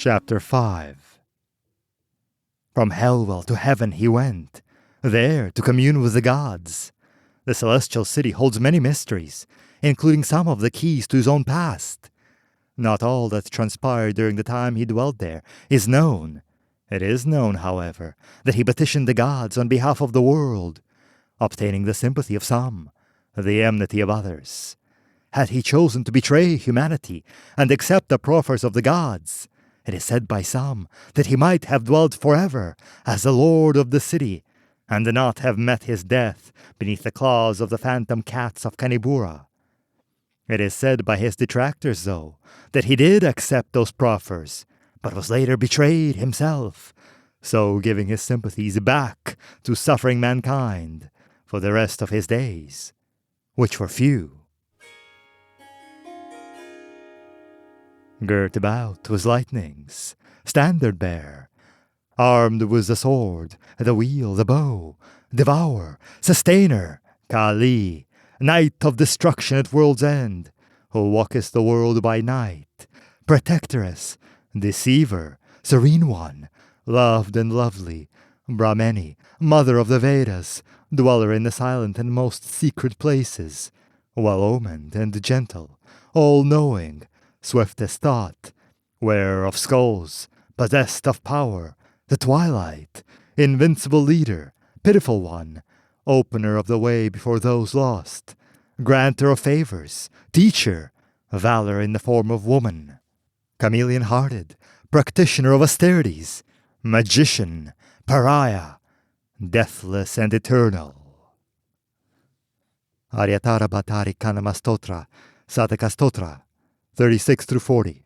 Chapter 5. From Hellwell to heaven he went, there to commune with the gods. The celestial city holds many mysteries, including some of the keys to his own past. Not all that transpired during the time he dwelt there is known. It is known, however, that he petitioned the gods on behalf of the world, obtaining the sympathy of some, the enmity of others. Had he chosen to betray humanity and accept the proffers of the gods, it is said by some that he might have dwelt forever as the lord of the city, and not have met his death beneath the claws of the phantom cats of Kanibura. It is said by his detractors, though, that he did accept those proffers, but was later betrayed himself, so giving his sympathies back to suffering mankind for the rest of his days, which were few. Girt about with lightnings, standard bear, armed with the sword, the wheel, the bow, devourer, sustainer, Kali, night of destruction at world's end, who walketh the world by night, protectress, deceiver, serene one, loved and lovely, Brahmani, mother of the Vedas, dweller in the silent and most secret places, well-omened and gentle, all-knowing, swift as thought, wearer of skulls, possessed of power, the twilight, invincible leader, pitiful one, opener of the way before those lost, granter of favors, teacher, valor in the form of woman, chameleon-hearted, practitioner of austerities, magician, pariah, deathless and eternal. Aryatara Bhatari Kanamastotra, Satakastotra, 36 through 40.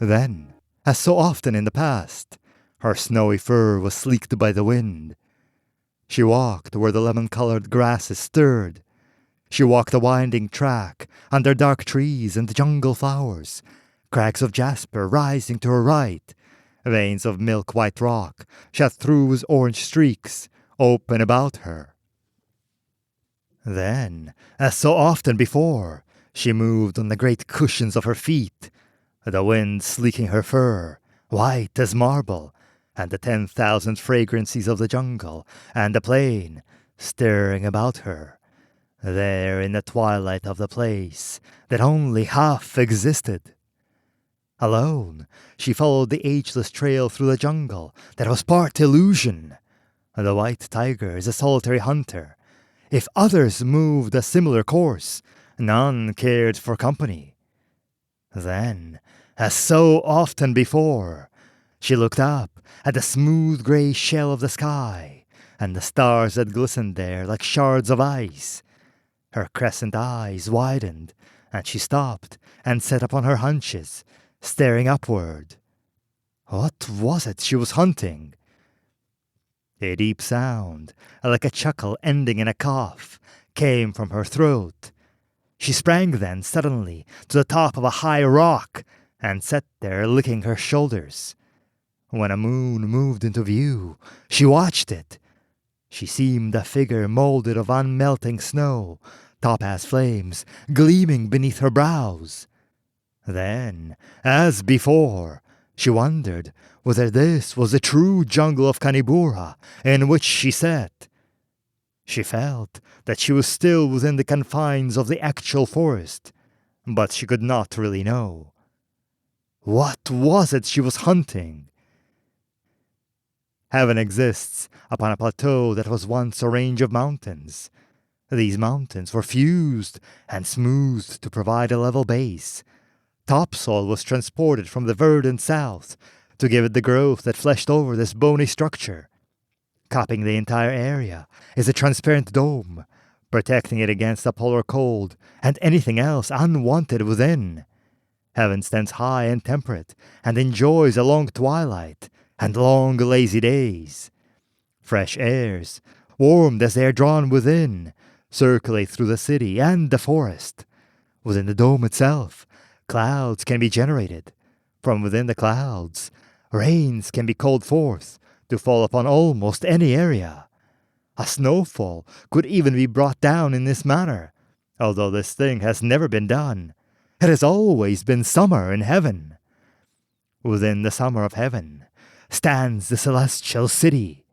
Then, as so often in the past, her snowy fur was sleeked by the wind. She walked where the lemon-colored grasses stirred. She walked a winding track under dark trees and jungle flowers, crags of jasper rising to her right, veins of milk-white rock shot through with orange streaks, open about her. Then, as so often before, she moved on the great cushions of her feet, the wind sleeking her fur, white as marble, and the 10,000 fragrancies of the jungle and the plain stirring about her, there in the twilight of the place that only half existed. Alone, she followed the ageless trail through the jungle that was part illusion. The white tiger is a solitary hunter. If others moved a similar course, none cared for company. Then, as so often before, she looked up at the smooth gray shell of the sky, and the stars that glistened there like shards of ice. Her crescent eyes widened, and she stopped and sat upon her haunches, staring upward. What was it she was hunting? A deep sound, like a chuckle ending in a cough, came from her throat. She sprang then suddenly to the top of a high rock and sat there licking her shoulders. When a moon moved into view, she watched it. She seemed a figure molded of unmelting snow, topaz flames gleaming beneath her brows. Then, as before, she wondered whether this was the true jungle of Kanibura in which she sat. She felt that she was still within the confines of the actual forest, but she could not really know. What was it she was hunting? Heaven exists upon a plateau that was once a range of mountains. These mountains were fused and smoothed to provide a level base. Topsoil was transported from the verdant south to give it the growth that fleshed over this bony structure. Capping the entire area is a transparent dome, protecting it against the polar cold and anything else unwanted within. Heaven stands high and temperate and enjoys a long twilight and long lazy days. Fresh airs, warmed as they are drawn within, circulate through the city and the forest. Within the dome itself, clouds can be generated. From within the clouds, rains can be called forth to fall upon almost any area. A snowfall could even be brought down in this manner, although this thing has never been done. It has always been summer in heaven. Within the summer of heaven stands the celestial city.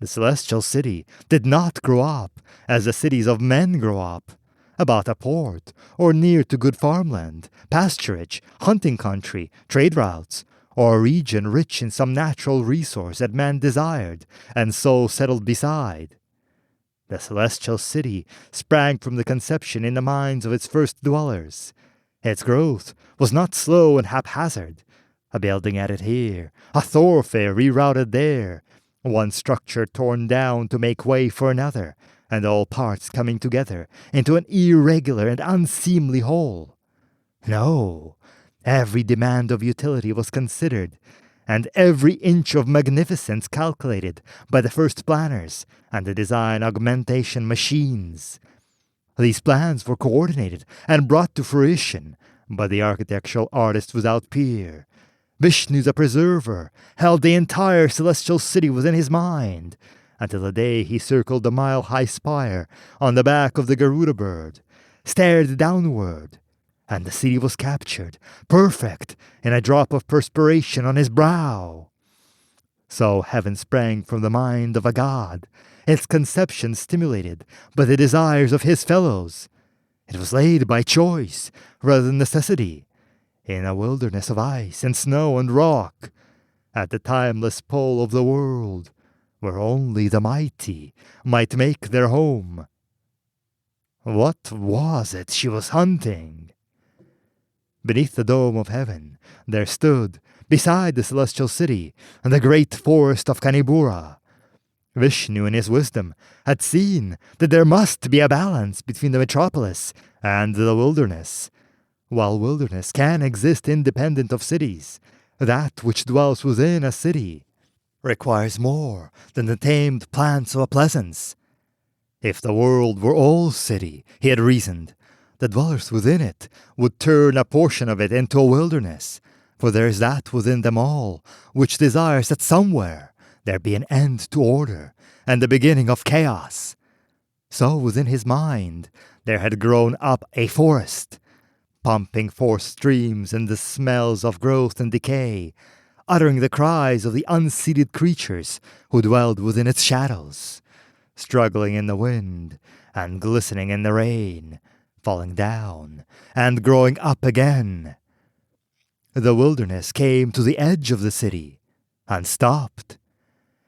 The celestial city did not grow up as the cities of men grow up, about a port or near to good farmland, pasturage, hunting country, trade routes, or a region rich in some natural resource that man desired and so settled beside. The celestial city sprang from the conception in the minds of its first dwellers. Its growth was not slow and haphazard. A building added here, a thoroughfare rerouted there, one structure torn down to make way for another, and all parts coming together into an irregular and unseemly whole. No, every demand of utility was considered, and every inch of magnificence calculated by the first planners and the design augmentation machines. These plans were coordinated and brought to fruition by the architectural artist without peer. Vishnu the Preserver held the entire celestial city within his mind, until the day he circled the mile-high spire on the back of the Garuda bird, stared downward, and the city was captured, perfect, in a drop of perspiration on his brow. So heaven sprang from the mind of a god, its conception stimulated by the desires of his fellows. It was laid by choice rather than necessity, in a wilderness of ice and snow and rock, at the timeless pole of the world, where only the mighty might make their home. What was it she was hunting? Beneath the dome of heaven there stood, beside the celestial city, the great forest of Kanibura. Vishnu, in his wisdom, had seen that there must be a balance between the metropolis and the wilderness. While wilderness can exist independent of cities, that which dwells within a city requires more than the tamed plants of a pleasance. If the world were all city, he had reasoned, the dwellers within it would turn a portion of it into a wilderness, for there is that within them all which desires that somewhere there be an end to order and the beginning of chaos. So within his mind there had grown up a forest, pumping forth streams and the smells of growth and decay, uttering the cries of the unseated creatures who dwelled within its shadows, struggling in the wind and glistening in the rain, falling down and growing up again. The wilderness came to the edge of the city and stopped.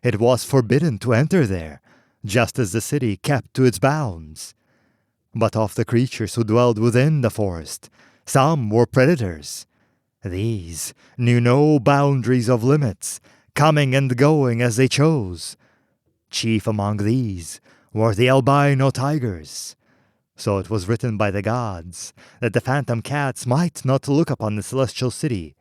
It was forbidden to enter there, just as the city kept to its bounds. But of the creatures who dwelled within the forest, some were predators. These knew no boundaries of limits, coming and going as they chose. Chief among these were the albino tigers. So it was written by the gods that the phantom cats might not look upon the celestial city,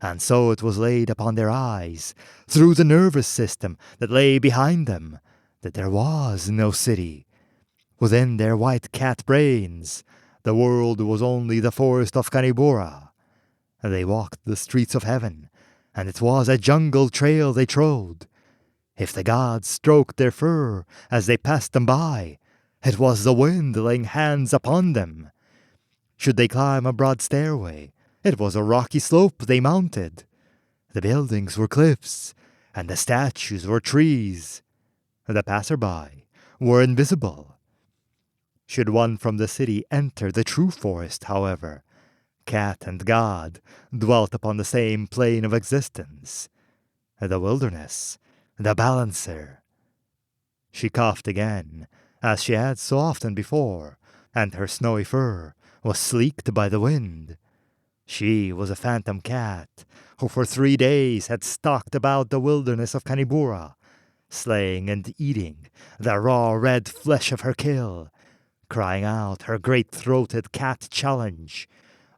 and so it was laid upon their eyes, through the nervous system that lay behind them, that there was no city. Within their white cat brains, the world was only the forest of Kanibura. They walked the streets of heaven, and it was a jungle trail they trode. If the gods stroked their fur as they passed them by, it was the wind laying hands upon them. Should they climb a broad stairway, it was a rocky slope they mounted. The buildings were cliffs, and the statues were trees. The passerby were invisible. Should one from the city enter the true forest, however, cat and god dwelt upon the same plane of existence. The wilderness, the balancer. She coughed again, as she had so often before, and her snowy fur was sleeked by the wind. She was a phantom cat, who for 3 days had stalked about the wilderness of Kanibura, slaying and eating the raw red flesh of her kill, crying out her great-throated cat challenge,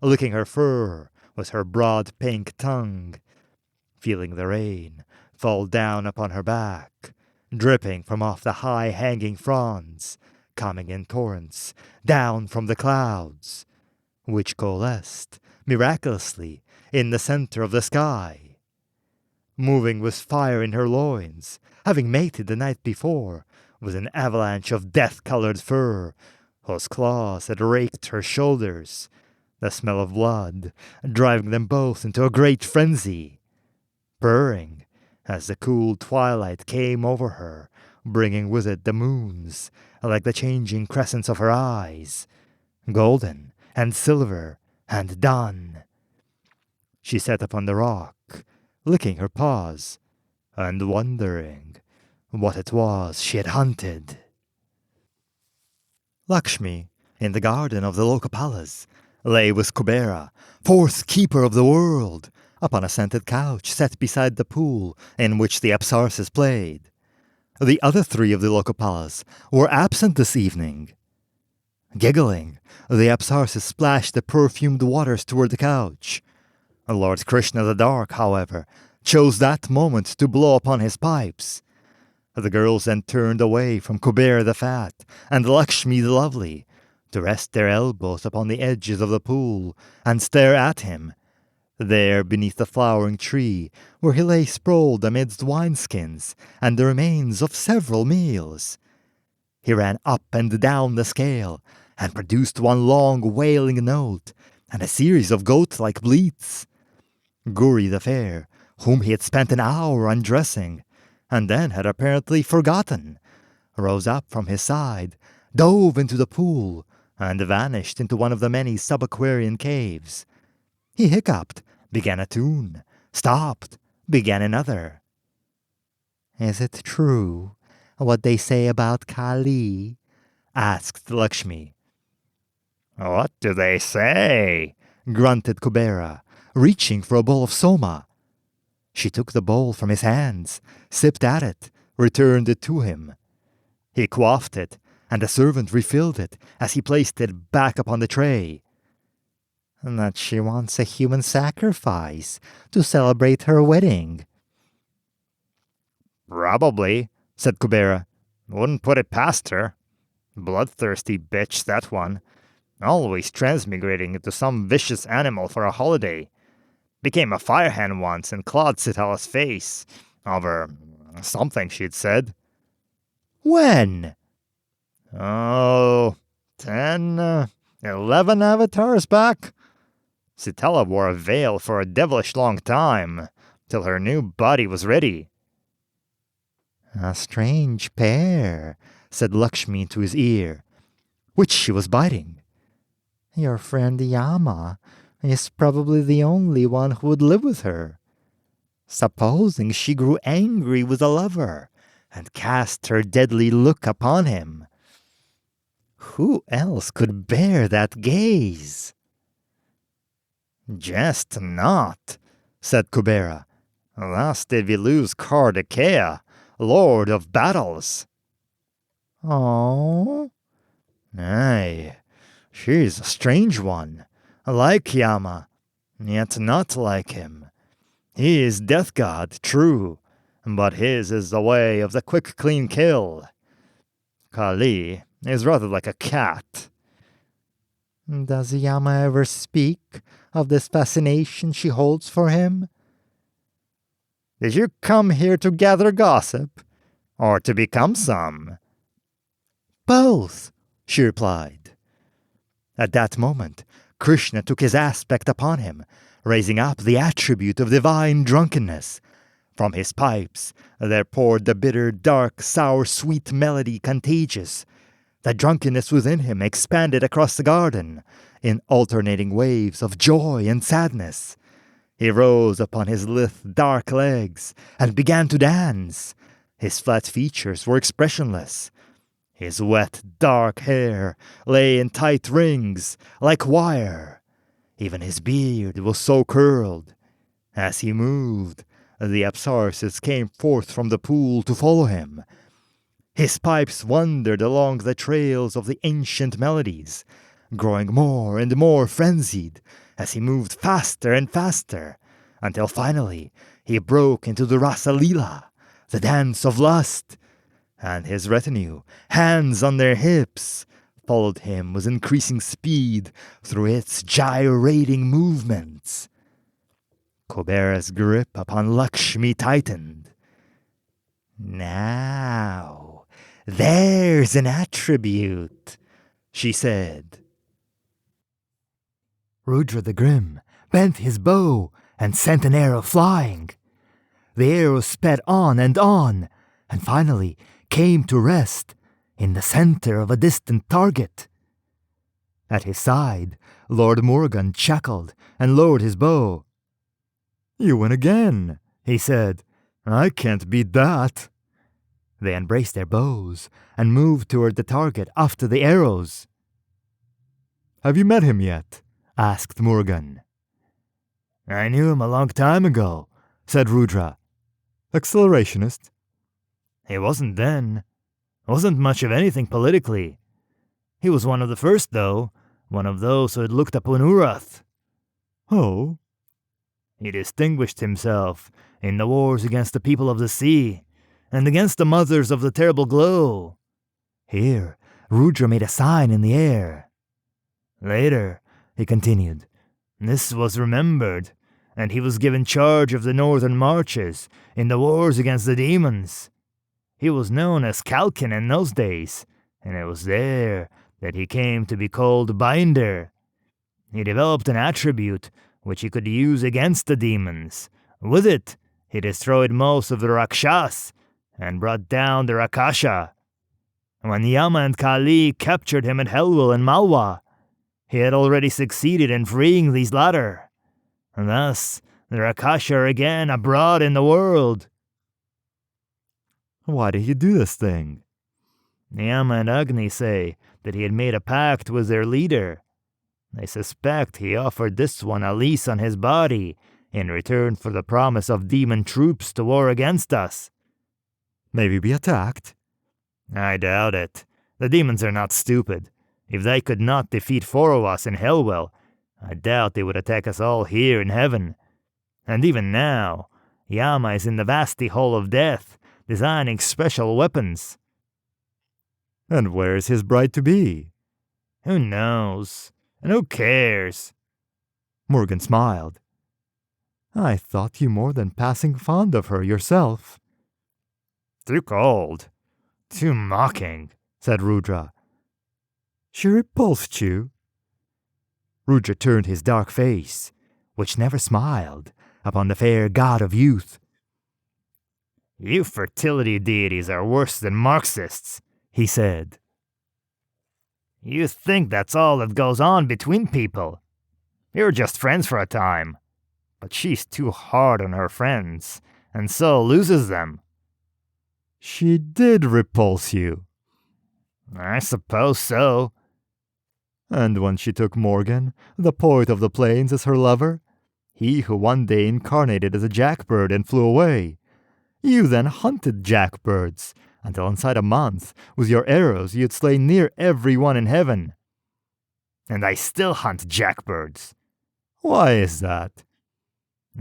licking her fur with her broad pink tongue, feeling the rain fall down upon her back, dripping from off the high-hanging fronds, coming in torrents down from the clouds, which coalesced miraculously in the center of the sky. Moving with fire in her loins, having mated the night before with an avalanche of death-colored fur, whose claws had raked her shoulders, the smell of blood driving them both into a great frenzy, purring as the cool twilight came over her, bringing with it the moons, like the changing crescents of her eyes, golden and silver and dun. She sat upon the rock, licking her paws, and wondering what it was she had hunted. Lakshmi, in the garden of the local palace, lay with Kubera, fourth keeper of the world, upon a scented couch set beside the pool in which the Apsaras played. The other three of the local palace were absent this evening. Giggling, the Apsaras splashed the perfumed waters toward the couch. Lord Krishna the Dark, however, chose that moment to blow upon his pipes. The girls then turned away from Kubera the Fat and Lakshmi the Lovely, to rest their elbows upon the edges of the pool and stare at him, there beneath the flowering tree where he lay sprawled amidst wineskins and the remains of several meals. He ran up and down the scale and produced one long wailing note and a series of goat-like bleats. Guri the Fair, whom he had spent an hour undressing, and then had apparently forgotten, rose up from his side, dove into the pool, and vanished into one of the many subaquarian caves. He hiccuped, began a tune, stopped, began another. "Is it true, what they say about Kali?" asked Lakshmi. "What do they say?" grunted Kubera, reaching for a bowl of soma. She took the bowl from his hands, sipped at it, returned it to him. He quaffed it, and the servant refilled it as he placed it back upon the tray. "That she wants a human sacrifice to celebrate her wedding." "Probably," said Kubera. "Wouldn't put it past her. Bloodthirsty bitch, that one. Always transmigrating into some vicious animal for a holiday. Became a fire hand once and clawed Sitala's face over something she'd said." "When?" "Oh, 10, 11 avatars back. Sitala wore a veil for a devilish long time, till her new body was ready." "A strange pair," said Lakshmi into his ear, which she was biting. "Your friend Yama is probably the only one who would live with her. Supposing she grew angry with a lover and cast her deadly look upon him. Who else could bear that gaze?" "Jest not," said Kubera. "Thus did we lose Kardakea, lord of battles." "Oh?" "Ay, she's a strange one, like Yama, yet not like him. He is death god, true, but his is the way of the quick clean kill. Kali is rather like a cat." "Does Yama ever speak of this fascination she holds for him?" "Did you come here to gather gossip, or to become some?" "Both," she replied. At that moment, Krishna took his aspect upon him, raising up the attribute of divine drunkenness. From his pipes there poured the bitter, dark, sour, sweet melody contagious. The drunkenness within him expanded across the garden in alternating waves of joy and sadness. He rose upon his lithe, dark legs and began to dance. His flat features were expressionless. His wet, dark hair lay in tight rings, like wire. Even his beard was so curled. As he moved, the Apsaras came forth from the pool to follow him. His pipes wandered along the trails of the ancient melodies, growing more and more frenzied as he moved faster and faster, until finally he broke into the Rasa Leela, the dance of lust, and his retinue, hands on their hips, followed him with increasing speed through its gyrating movements. Kubera's grip upon Lakshmi tightened. "Now, there's an attribute," she said. Rudra the Grim bent his bow and sent an arrow flying. The arrow sped on, and finally came to rest in the center of a distant target. At his side, Lord Morgan chuckled and lowered his bow. "You win again," he said. "I can't beat that." They embraced their bows and moved toward the target after the arrows. "Have you met him yet?" asked Morgan. "I knew him a long time ago," said Rudra. "Accelerationist?" "He wasn't then. Wasn't much of anything politically. He was one of the first, though, one of those who had looked upon Urath." "Oh?" "He distinguished himself in the wars against the people of the sea, and against the mothers of the terrible glow." Here, Rudra made a sign in the air. "Later," he continued, "this was remembered, and he was given charge of the northern marches in the wars against the demons. He was known as Kalkin in those days, and it was there that he came to be called Binder. He developed an attribute which he could use against the demons. With it, he destroyed most of the Rakshas and brought down the Rakasha. When Yama and Kali captured him at Helwell in Malwa, he had already succeeded in freeing these latter. And thus, the Rakasha are again abroad in the world." "Why did he do this thing?" "Yama and Agni say that he had made a pact with their leader. They suspect he offered this one a lease on his body in return for the promise of demon troops to war against us." "Maybe be attacked?" "I doubt it. The demons are not stupid. If they could not defeat 4 of us in Helwell, I doubt they would attack us all here in heaven. And even now, Yama is in the vasty hall of death, designing special weapons." "And where is his bride to be?" "Who knows? And who cares?" Morgan smiled. "I thought you more than passing fond of her yourself." "Too cold. Too mocking," said Rudra. "She repulsed you?" Rudra turned his dark face, which never smiled, upon the fair god of youth. "You fertility deities are worse than Marxists," he said. "You think that's all that goes on between people. You're just friends for a time. But she's too hard on her friends, and so loses them." "She did repulse you." "I suppose so." "And when she took Morgan, the poet of the plains, as her lover, he who one day incarnated as a jackbird and flew away, you then hunted jackbirds, until inside a month, with your arrows you had slain near everyone in heaven." "And I still hunt jackbirds." "Why is that?"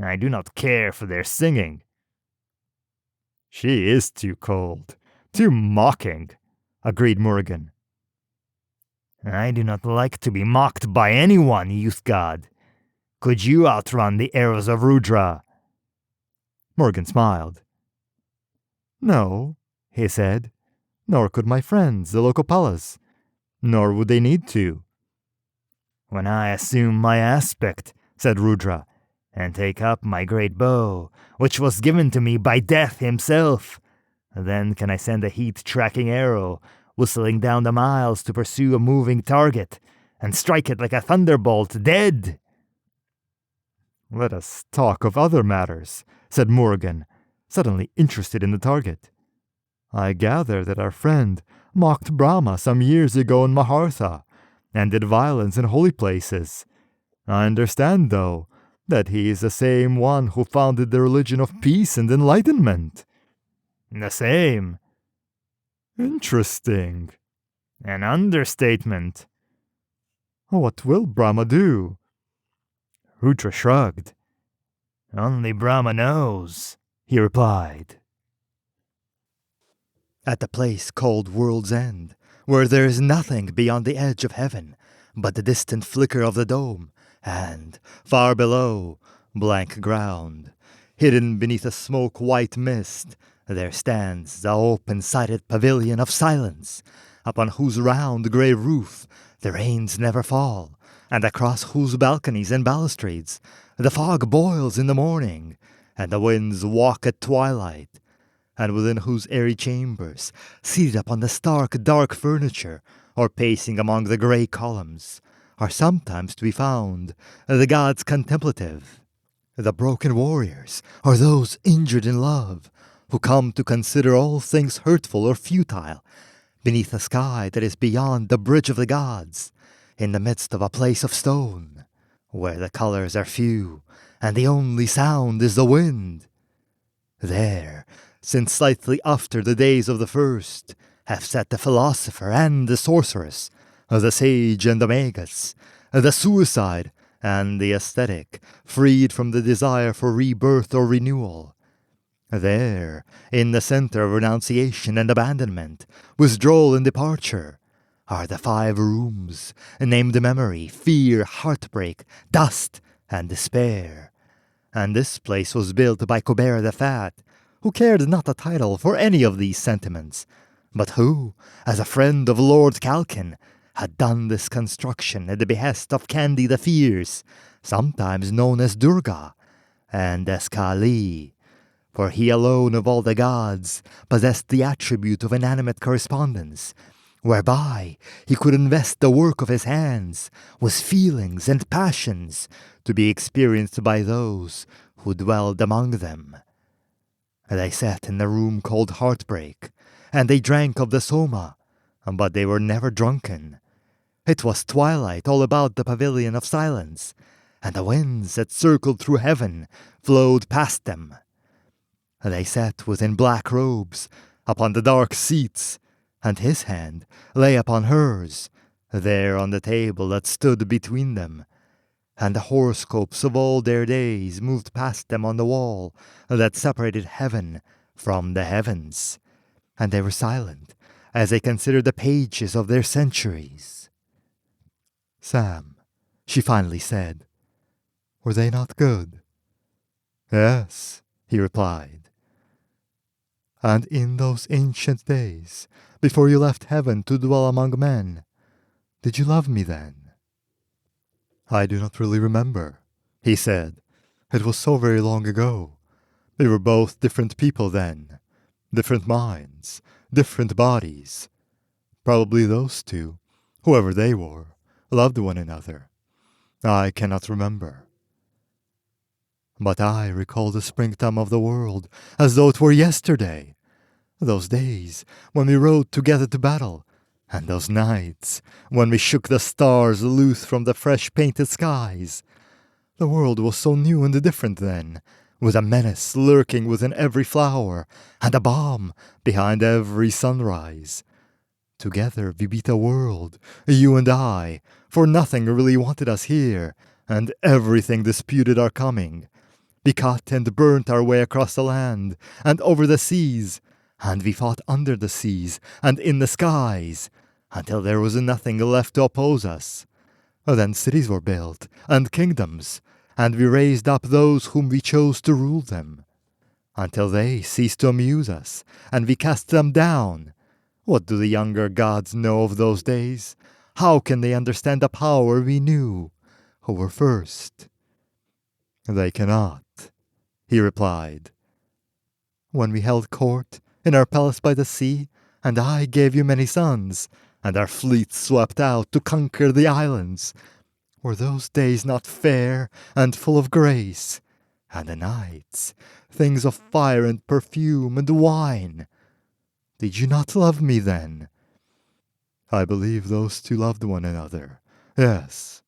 "I do not care for their singing." "She is too cold, too mocking," agreed Morgan. "I do not like to be mocked by anyone, youth god. Could you outrun the arrows of Rudra?" Morgan smiled. "No," he said, "nor could my friends, the Lokopalas. Nor would they need to." "When I assume my aspect," said Rudra, "and take up my great bow, which was given to me by Death himself, then can I send a heat-tracking arrow, whistling down the miles to pursue a moving target, and strike it like a thunderbolt dead." "Let us talk of other matters," said Morgan, suddenly interested in the target. "I gather that our friend mocked Brahma some years ago in Mahartha, and did violence in holy places. I understand, though, that he is the same one who founded the religion of peace and enlightenment." "The same." "Interesting." "An understatement." "What will Brahma do?" Rudra shrugged. "Only Brahma knows," he replied. At the place called World's End, where there is nothing beyond the edge of heaven but the distant flicker of the dome, and, far below, blank ground, hidden beneath a smoke-white mist, there stands the open-sided pavilion of silence, upon whose round grey roof the rains never fall, and across whose balconies and balustrades the fog boils in the morning, and the winds walk at twilight, and within whose airy chambers, seated upon the stark, dark furniture, or pacing among the grey columns, are sometimes to be found the gods contemplative, the broken warriors, or those injured in love, who come to consider all things hurtful or futile, beneath a sky that is beyond the bridge of the gods, in the midst of a place of stone, where the colours are few, and the only sound is the wind. There, since slightly after the days of the first, have sat the philosopher and the sorceress, the sage and the magus, the suicide and the ascetic, freed from the desire for rebirth or renewal. There, in the center of renunciation and abandonment, withdrawal and departure, are the 5 rooms, named memory, fear, heartbreak, dust, and despair. And this place was built by Colbert the Fat, who cared not a title for any of these sentiments, but who, as a friend of Lord Calkin, had done this construction at the behest of Candy the Fierce, sometimes known as Durga, and as Kali, for he alone of all the gods possessed the attribute of inanimate correspondence, whereby he could invest the work of his hands with feelings and passions to be experienced by those who dwelled among them. They sat in the room called Heartbreak, and they drank of the Soma, but they were never drunken. It was twilight all about the pavilion of silence, and the winds that circled through heaven flowed past them. They sat within black robes, upon the dark seats, and his hand lay upon hers, there on the table that stood between them, and the horoscopes of all their days moved past them on the wall that separated heaven from the heavens, and they were silent as they considered the pages of their centuries. "Sam," she finally said, "were they not good?" "Yes," he replied. "And in those ancient days, before you left heaven to dwell among men, did you love me then?" "I do not really remember," he said. "It was so very long ago. We were both different people then, different minds, different bodies. Probably those two, whoever they were, loved one another. I cannot remember. But I recall the springtime of the world as though it were yesterday. Those days when we rode together to battle, and those nights when we shook the stars loose from the fresh painted skies. The world was so new and different then, with a menace lurking within every flower, and a bomb behind every sunrise. Together we beat the world, you and I, for nothing really wanted us here, and everything disputed our coming. We cut and burnt our way across the land, and over the seas, and we fought under the seas, and in the skies, until there was nothing left to oppose us. Then cities were built, and kingdoms, and we raised up those whom we chose to rule them, until they ceased to amuse us, and we cast them down. What do the younger gods know of those days? How can they understand the power we knew, who were first?" "They cannot," he replied. "When we held court in our palace by the sea, and I gave you many sons, and our fleet swept out to conquer the islands, were those days not fair and full of grace? And the nights, things of fire and perfume and wine? Did you not love me then?" "I believe those two loved one another. Yes."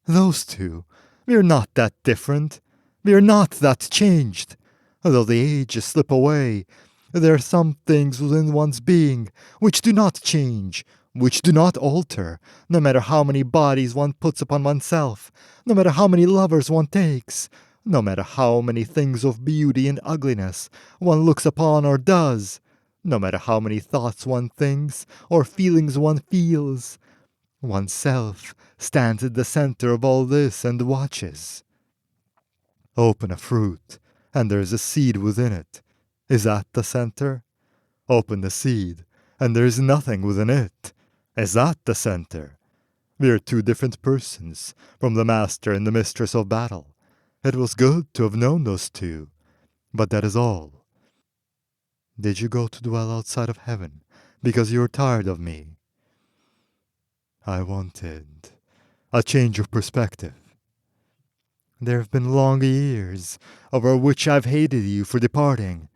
"Those two? We are not that different. We are not that changed. Though the ages slip away, there are some things within one's being which do not change, which do not alter, no matter how many bodies one puts upon oneself, no matter how many lovers one takes, no matter how many things of beauty and ugliness one looks upon or does, no matter how many thoughts one thinks or feelings one feels. Oneself stands at the center of all this and watches. Open a fruit, and there is a seed within it. Is that the center? Open the seed, and there is nothing within it. Is that the center? We're two different persons, from the master and the mistress of battle. It was good to have known those two, but that is all. Did you go to dwell outside of heaven because you were tired of me? I wanted a change of perspective. There have been long years over which I've hated you for departing.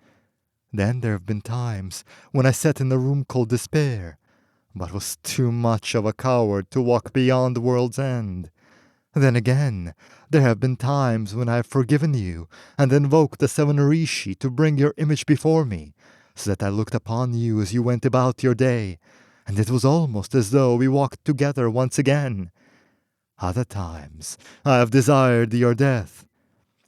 Then there have been times when I sat in a room called despair, but was too much of a coward to walk beyond the world's end. Then again, there have been times when I have forgiven you and invoked the seven Rishi to bring your image before me, so that I looked upon you as you went about your day, and it was almost as though we walked together once again. Other times I have desired your death,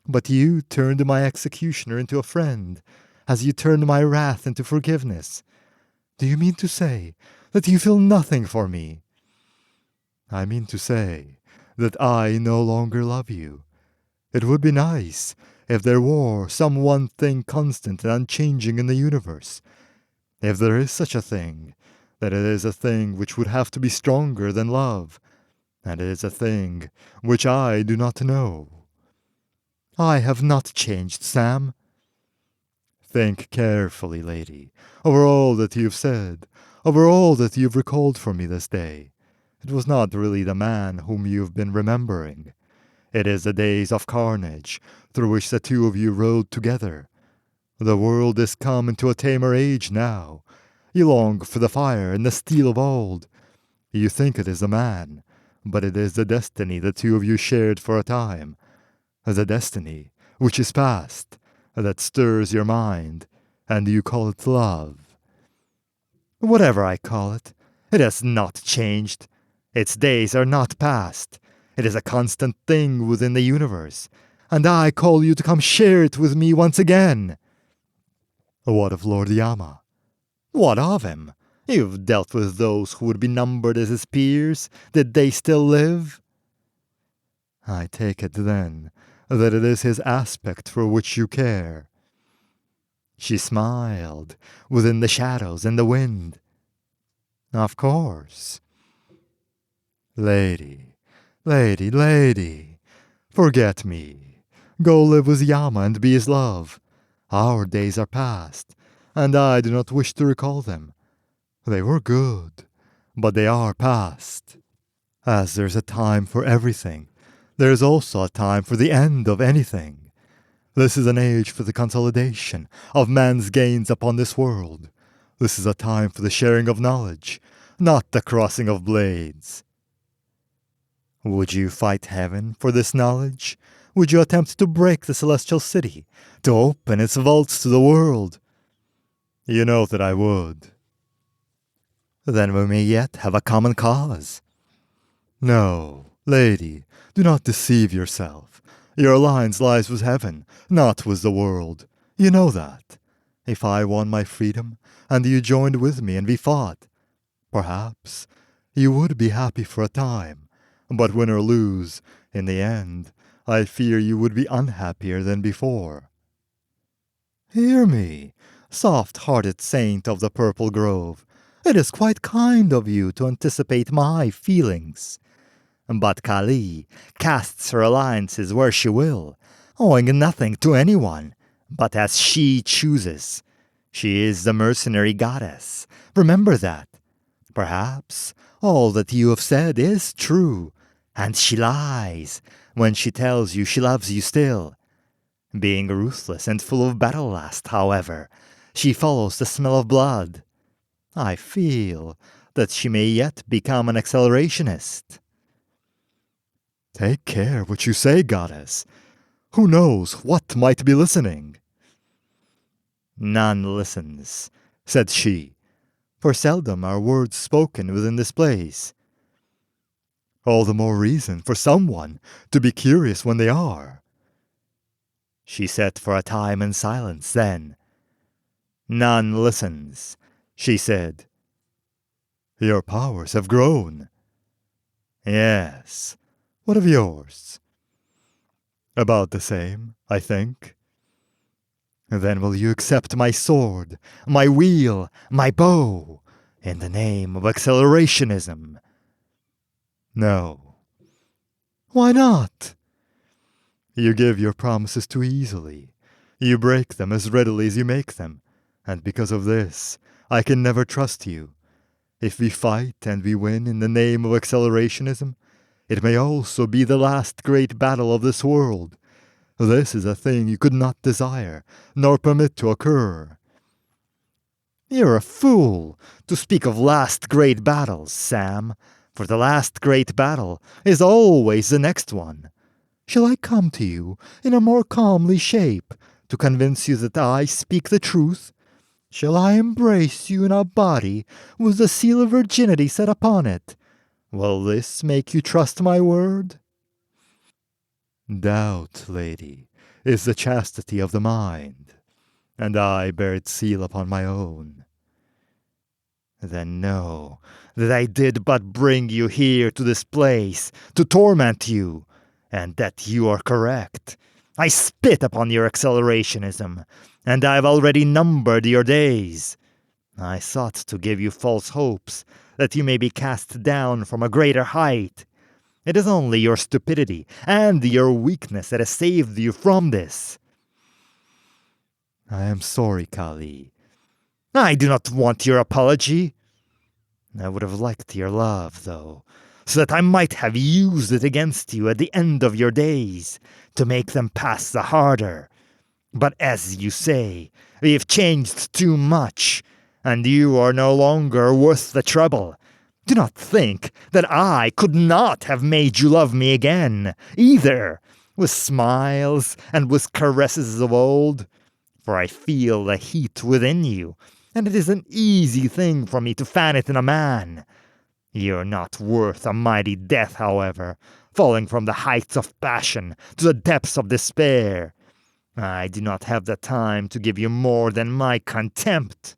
but you turned my executioner into a friend, as you turned my wrath into forgiveness. Do you mean to say that you feel nothing for me? I mean to say that I no longer love you. It would be nice if there were some one thing constant and unchanging in the universe. If there is such a thing, that it is a thing which would have to be stronger than love, and it is a thing which I do not know. I have not changed, Sam. Think carefully, lady, over all that you've said, over all that you've recalled from me this day. It was not really the man whom you've been remembering. It is the days of carnage through which the two of you rode together. The world is come into a tamer age now. You long for the fire and the steel of old. You think it is the man, but it is the destiny the two of you shared for a time. The destiny which is past, that stirs your mind, and you call it love. Whatever I call it, it has not changed. Its days are not past. It is a constant thing within the universe, and I call you to come share it with me once again. What of Lord Yama? What of him? You've dealt with those who would be numbered as his peers. Did they still live? I take it, then, that it is his aspect for which you care. She smiled, within the shadows and the wind. Of course. Lady, lady, forget me. Go live with Yama and be his love. Our days are past, and I do not wish to recall them. They were good, but they are past. As there's a time for everything, there is also a time for the end of anything. This is an age for the consolidation of man's gains upon this world. This is a time for the sharing of knowledge, not the crossing of blades. Would you fight heaven for this knowledge? Would you attempt to break the celestial city, to open its vaults to the world? You know that I would. Then we may yet have a common cause. No, lady, do not deceive yourself. Your alliance lies with heaven, not with the world. You know that. If I won my freedom, and you joined with me and we fought, perhaps you would be happy for a time. But win or lose, in the end, I fear you would be unhappier than before. Hear me, soft-hearted saint of the purple grove. It is quite kind of you to anticipate my feelings. But Kali casts her alliances where she will, owing nothing to anyone, but as she chooses. She is the mercenary goddess. Remember that. Perhaps all that you have said is true, and she lies when she tells you she loves you still. Being ruthless and full of battle lust, however, she follows the smell of blood. I feel that she may yet become an accelerationist. Take care what you say, goddess. Who knows what might be listening? None listens, said she, for seldom are words spoken within this place. All the more reason for someone to be curious when they are. She sat for a time in silence, then. None listens, she said. Your powers have grown. Yes. What of yours? About the same, I think. Then will you accept my sword, my wheel, my bow, in the name of accelerationism? No. Why not? You give your promises too easily. You break them as readily as you make them, and because of this, I can never trust you. If we fight and we win in the name of accelerationism, it may also be the last great battle of this world. This is a thing you could not desire, nor permit to occur. You're a fool to speak of last great battles, Sam, for the last great battle is always the next one. Shall I come to you in a more calmly shape to convince you that I speak the truth? Shall I embrace you in a body with the seal of virginity set upon it? Will this make you trust my word? Doubt, lady, is the chastity of the mind, and I bear its seal upon my own. Then know that I did but bring you here to this place to torment you, and that you are correct. I spit upon your accelerationism, and I've already numbered your days. I sought to give you false hopes, that you may be cast down from a greater height. It is only your stupidity and your weakness that has saved you from this. I am sorry, Kali. I do not want your apology. I would have liked your love, though, so that I might have used it against you at the end of your days, to make them pass the harder. But as you say, we have changed too much, and you are no longer worth the trouble. Do not think that I could not have made you love me again, either, with smiles and with caresses of old. For I feel the heat within you, and it is an easy thing for me to fan it in a man. You're not worth a mighty death, however, falling from the heights of passion to the depths of despair. I do not have the time to give you more than my contempt.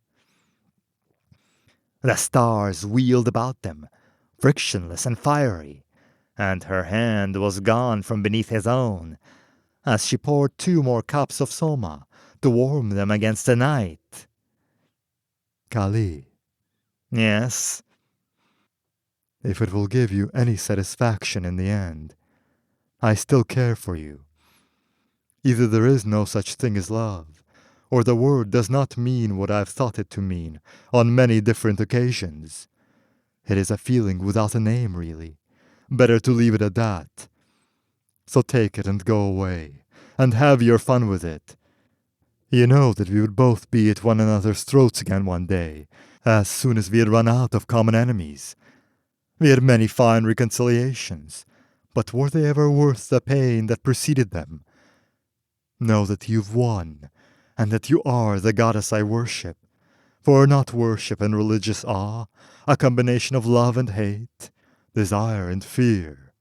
The stars wheeled about them, frictionless and fiery, and her hand was gone from beneath his own, as she poured 2 more cups of soma to warm them against the night. Kali. Yes? If it will give you any satisfaction in the end, I still care for you. Either there is no such thing as love, or the word does not mean what I've thought it to mean on many different occasions. It is a feeling without a name, really. Better to leave it at that. So take it and go away, and have your fun with it. You know that we would both be at one another's throats again one day, as soon as we had run out of common enemies. We had many fine reconciliations, but were they ever worth the pain that preceded them? Know that you've won, and that you are the goddess I worship. For not worship and religious awe, a combination of love and hate, desire and fear.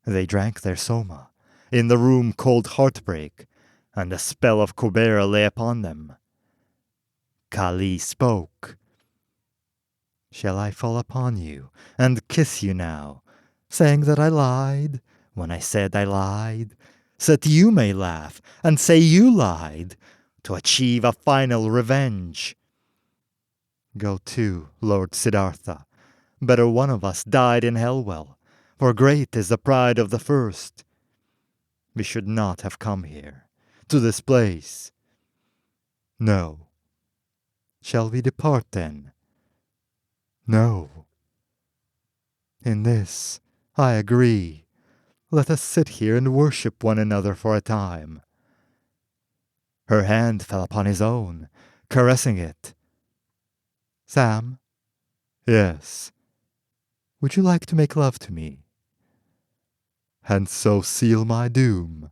They drank their soma, in the room called Heartbreak, and the spell of Kubera lay upon them. Kali spoke. Shall I fall upon you and kiss you now, saying that I lied when I said I lied, so that you may laugh and say you lied, to achieve a final revenge? Go to, Lord Siddhartha. Better one of us died in Hellwell, for great is the pride of the first. We should not have come here, to this place. No. Shall we depart then? No. In this, I agree. Let us sit here and worship one another for a time. Her hand fell upon his own, caressing it. Sam? Yes. Would you like to make love to me? And so seal my doom?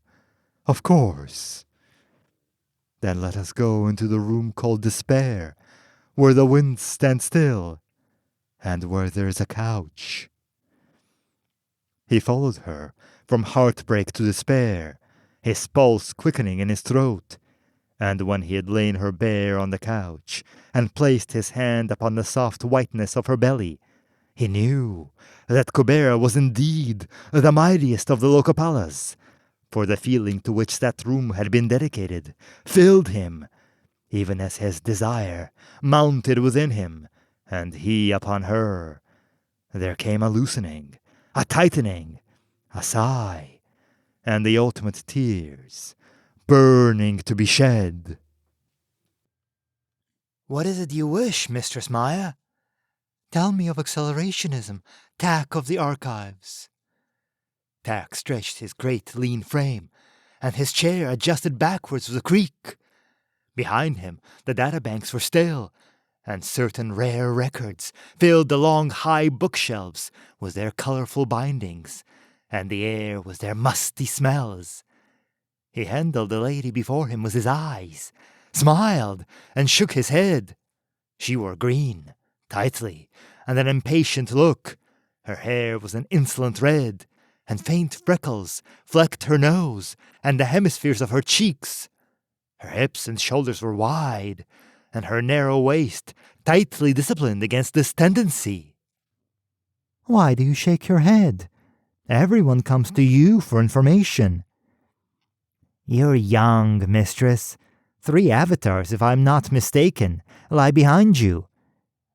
Of course. Then let us go into the room called Despair, where the winds stand still, and where there is a couch. He followed her from heartbreak to despair, his pulse quickening in his throat, and when he had lain her bare on the couch, and placed his hand upon the soft whiteness of her belly, he knew that Kubera was indeed the mightiest of the Lokapalas, for the feeling to which that room had been dedicated filled him, even as his desire mounted within him, and he upon her, There came a loosening, a tightening, a sigh, and the ultimate tears, burning to be shed. "What is it you wish, Mistress Maya?" "Tell me of accelerationism, Tak of the archives." Tak stretched his great lean frame, and his chair adjusted backwards with a creak. Behind him the databanks were still, and certain rare records filled the long high bookshelves with their colorful bindings, and the air with their musty smells. He handled the lady before him with his eyes, smiled, and shook his head. She wore green, tightly, and an impatient look. Her hair was an insolent red, and faint freckles flecked her nose and the hemispheres of her cheeks. Her hips and shoulders were wide, and her narrow waist tightly disciplined against this tendency. Why do you shake your head? Everyone comes to you for information. You're young, mistress. 3 avatars, if I'm not mistaken, lie behind you.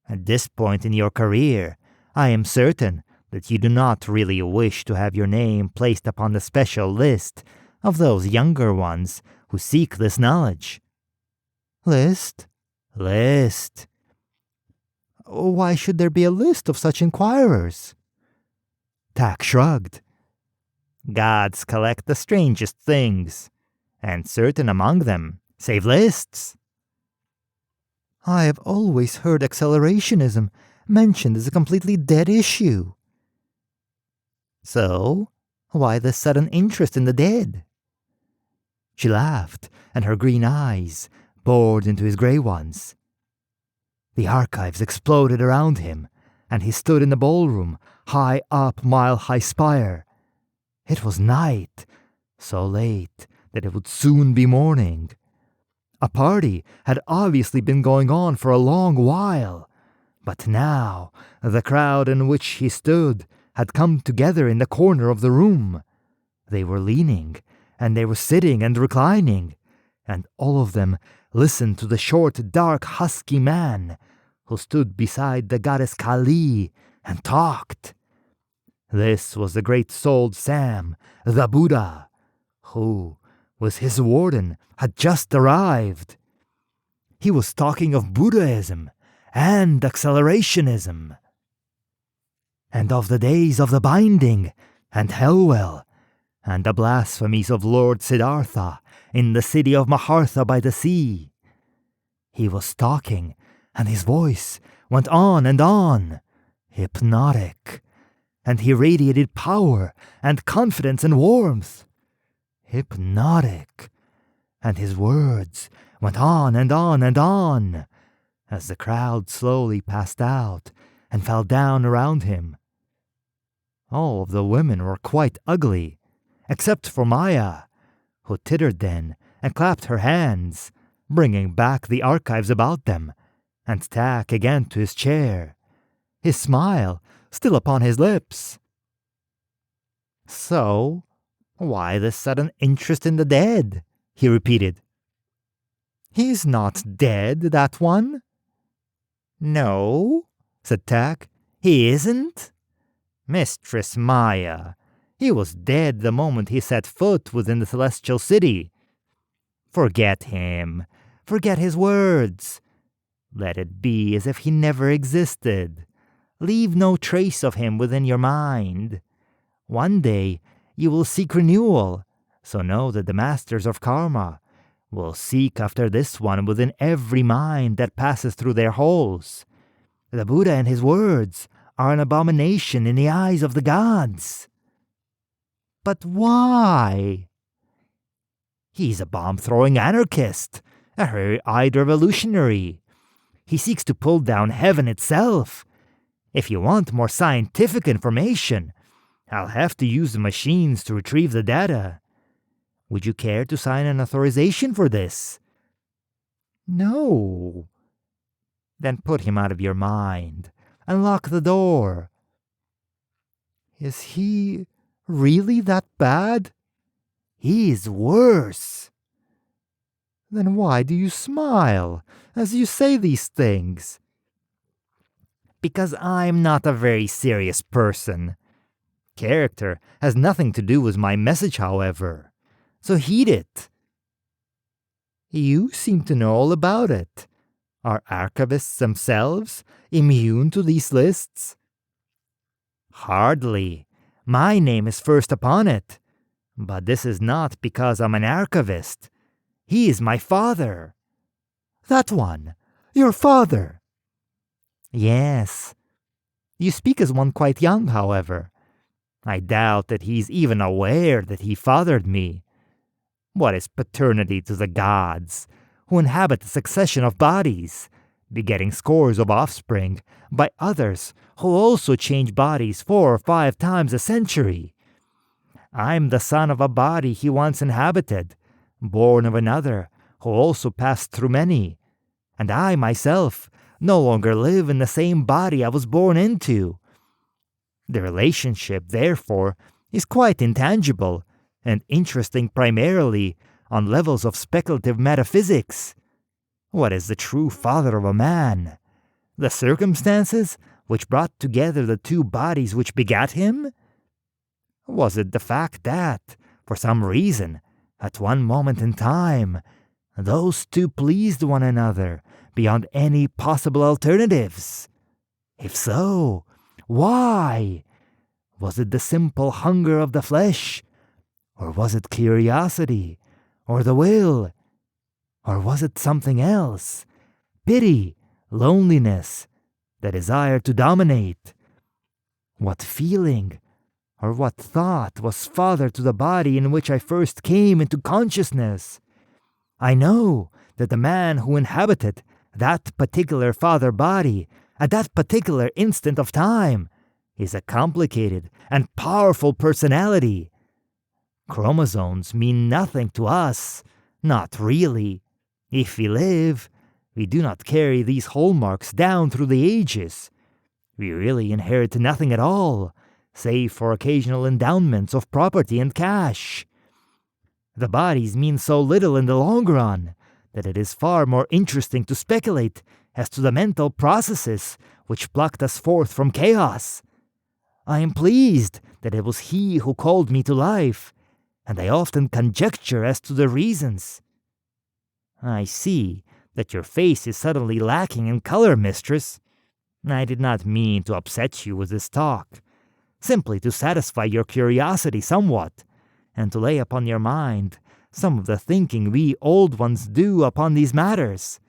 At this point in your career, I am certain that you do not really wish to have your name placed upon the special list of those younger ones who seek this knowledge. List? List. Why should there be a list of such inquirers? Tak shrugged. Gods collect the strangest things, and certain among them save lists. I have always heard accelerationism mentioned as a completely dead issue. So, why this sudden interest in the dead? She laughed, and her green eyes bored into his grey ones. The archives exploded around him, and he stood in the ballroom, high up mile-high spire. It was night, so late that it would soon be morning. A party had obviously been going on for a long while, but now the crowd in which he stood had come together in the corner of the room. They were leaning, and they were sitting and reclining, and all of them listened to the short, dark, husky man who stood beside the goddess Kali and talked. This was the great-souled Sam, the Buddha, who, with his warden, had just arrived. He was talking of Buddhism and accelerationism, and of the days of the binding and Hellwell, and the blasphemies of Lord Siddhartha in the city of Mahartha by the sea. He was talking, and his voice went on, hypnotic, and he radiated power and confidence and warmth. Hypnotic, and his words went on, as the crowd slowly passed out and fell down around him. All of the women were quite ugly, except for Maya, who tittered then and clapped her hands, bringing back the archives about them, and Tak again to his chair, his smile still upon his lips. So, why this sudden interest in the dead? He repeated. He's not dead, that one. No, said Tak, he isn't. Mistress Maya, he was dead the moment he set foot within the celestial city. Forget him. Forget his words. Let it be as if he never existed. Leave no trace of him within your mind. One day you will seek renewal, so know that the masters of karma will seek after this one within every mind that passes through their halls. The Buddha and his words are an abomination in the eyes of the gods. But why? He's a bomb-throwing anarchist, a hairy-eyed revolutionary. He seeks to pull down heaven itself. If you want more scientific information, I'll have to use the machines to retrieve the data. Would you care to sign an authorization for this? No. Then put him out of your mind and lock the door. Is he really that bad? He's worse. Then why do you smile as you say these things? because I'm not a very serious person. Character has nothing to do with my message, however, so heed it. You seem to know all about it. Are archivists themselves immune to these lists? Hardly. My name is first upon it. But this is not because I'm an archivist. He is my father. That one. Your father. Yes. You speak as one quite young, however. I doubt that he's even aware that he fathered me. What is paternity to the gods, who inhabit a succession of bodies, begetting scores of offspring, by others who also change bodies 4 or 5 times a century? I'm the son of a body he once inhabited, born of another who also passed through many, and I myself no longer live in the same body I was born into. The relationship, therefore, is quite intangible and interesting primarily on levels of speculative metaphysics. What is the true father of a man? The circumstances which brought together the 2 bodies which begat him? Was it the fact that, for some reason, at one moment in time, those 2 pleased one another beyond any possible alternatives? If so, why? Was it the simple hunger of the flesh? Or was it curiosity? Or the will? Or was it something else? Pity, loneliness, the desire to dominate? What feeling or what thought was father to the body in which I first came into consciousness? I know that the man who inhabited that particular father body at that particular instant of time is a complicated and powerful personality. Chromosomes mean nothing to us, not really. If we live, we do not carry these hallmarks down through the ages. We really inherit nothing at all, save for occasional endowments of property and cash. The bodies mean so little in the long run that it is far more interesting to speculate as to the mental processes which plucked us forth from chaos. I am pleased that it was he who called me to life, and I often conjecture as to the reasons. I see that your face is suddenly lacking in color, mistress. I did not mean to upset you with this talk, simply to satisfy your curiosity somewhat, and to lay upon your mind some of the thinking we old ones do upon these matters.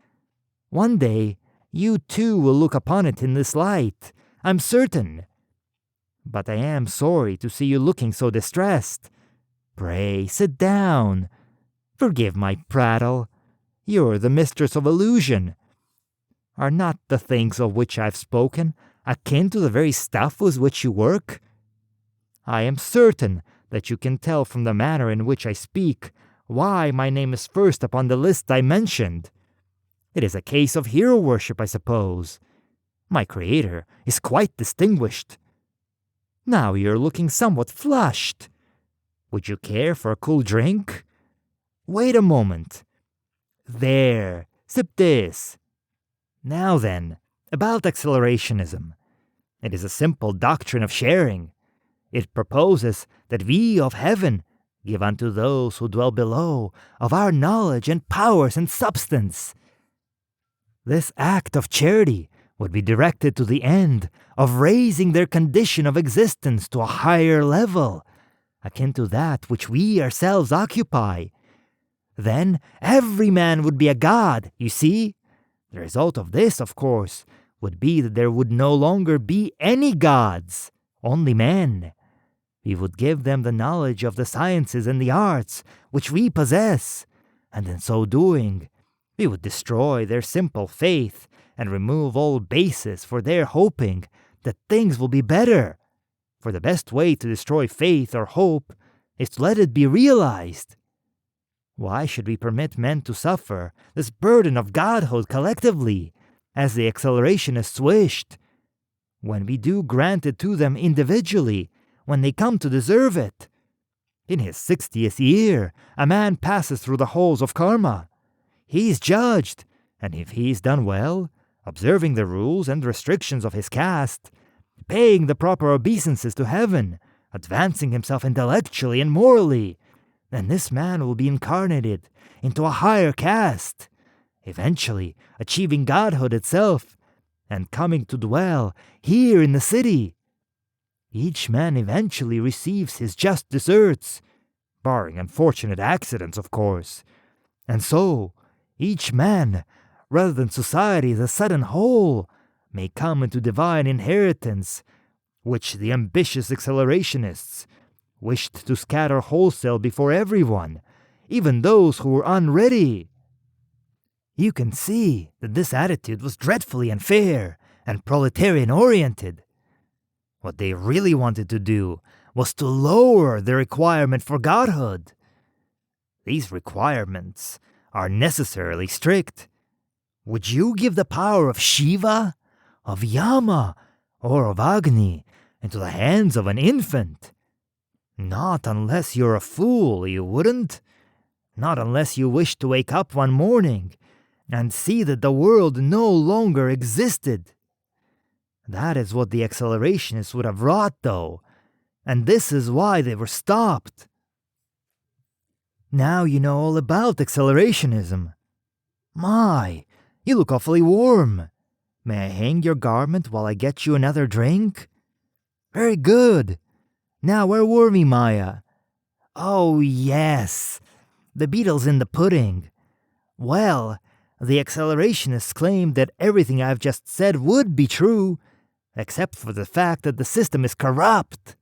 One day, you too will look upon it in this light, I'm certain. But I am sorry to see you looking so distressed. Pray, sit down. Forgive my prattle. You're the mistress of illusion. Are not the things of which I've spoken akin to the very stuff with which you work? I am certain that you can tell from the manner in which I speak why my name is first upon the list I mentioned. It is a case of hero worship, I suppose. My creator is quite distinguished. Now you're looking somewhat flushed. Would you care for a cool drink? Wait a moment. There, sip this. Now then, about accelerationism. It is a simple doctrine of sharing. It proposes that we of heaven give unto those who dwell below of our knowledge and powers and substance. This act of charity would be directed to the end of raising their condition of existence to a higher level, akin to that which we ourselves occupy. Then every man would be a god, you see? The result of this, of course, would be that there would no longer be any gods, only men. We would give them the knowledge of the sciences and the arts which we possess, and in so doing, we would destroy their simple faith and remove all basis for their hoping that things will be better. For the best way to destroy faith or hope is to let it be realized. Why should we permit men to suffer this burden of godhood collectively, as the accelerationists wished, when we do grant it to them individually, when they come to deserve it? In his 60th year, a man passes through the halls of karma. He is judged, and if he is done well, observing the rules and restrictions of his caste, paying the proper obeisances to heaven, advancing himself intellectually and morally, then this man will be incarnated into a higher caste, eventually achieving godhood itself and coming to dwell here in the city. Each man eventually receives his just deserts, barring unfortunate accidents, of course. And so, each man, rather than society as a sudden whole, may come into divine inheritance, which the ambitious accelerationists wished to scatter wholesale before everyone, even those who were unready. You can see that this attitude was dreadfully unfair and proletarian-oriented. What they really wanted to do was to lower the requirement for godhood. These requirements are necessarily strict. Would you give the power of Shiva, of Yama, or of Agni into the hands of an infant? Not unless you're a fool, you wouldn't. Not unless you wish to wake up one morning and see that the world no longer existed. That is what the accelerationists would have wrought, though, and this is why they were stopped. Now you know all about accelerationism. My, you look awfully warm. May I hang your garment while I get you another drink? Very good. Now where were we, Maya? Oh, yes. The beetle's in the pudding. Well, the accelerationists claim that everything I've just said would be true, except for the fact that the system is corrupt.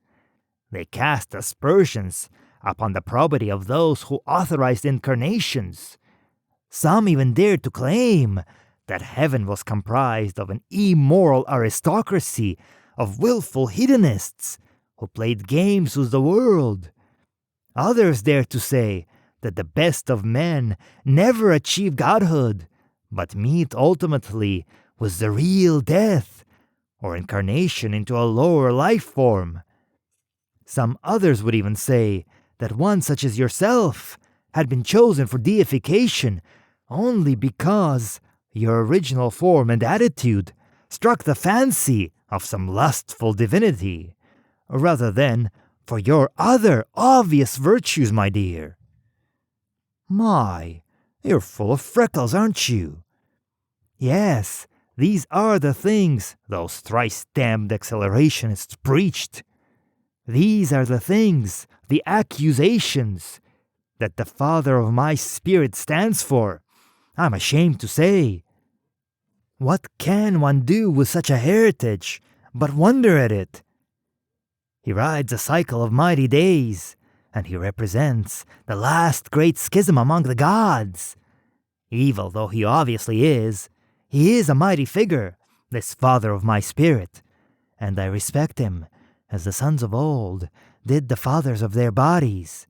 They cast aspersions upon the probity of those who authorized incarnations. Some even dared to claim that heaven was comprised of an immoral aristocracy of willful hedonists who played games with the world. Others dared to say that the best of men never achieve godhood, but meet ultimately with the real death, or incarnation into a lower life form. Some others would even say that one such as yourself had been chosen for deification only because your original form and attitude struck the fancy of some lustful divinity, rather than for your other obvious virtues, my dear. My, you're full of freckles, aren't you? Yes, these are the things those thrice-damned accelerationists preached. These are the things, the accusations, that the Father of my spirit stands for, I'm ashamed to say. What can one do with such a heritage but wonder at it? He rides a cycle of mighty days, and he represents the last great schism among the gods. Evil though he obviously is, he is a mighty figure, this Father of my spirit, and I respect him as the sons of old did the fathers of their bodies.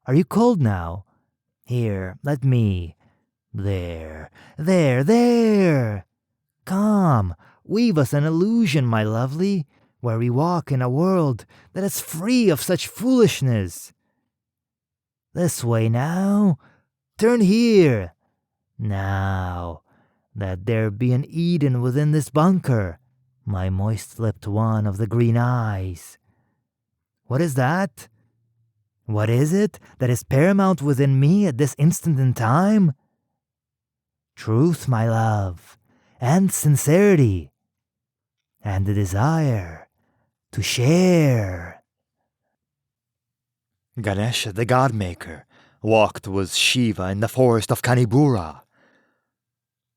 Are you cold now? Here, let me. There. Come, weave us an illusion, my lovely, where we walk in a world that is free of such foolishness. This way now. Turn here. Now, that there be an Eden within this bunker, my moist-lipped one of the green eyes. What is that? What is it that is paramount within me at this instant in time? Truth, my love, and sincerity, and the desire to share. Ganesha, the god-maker, walked with Shiva in the forest of Kanibura.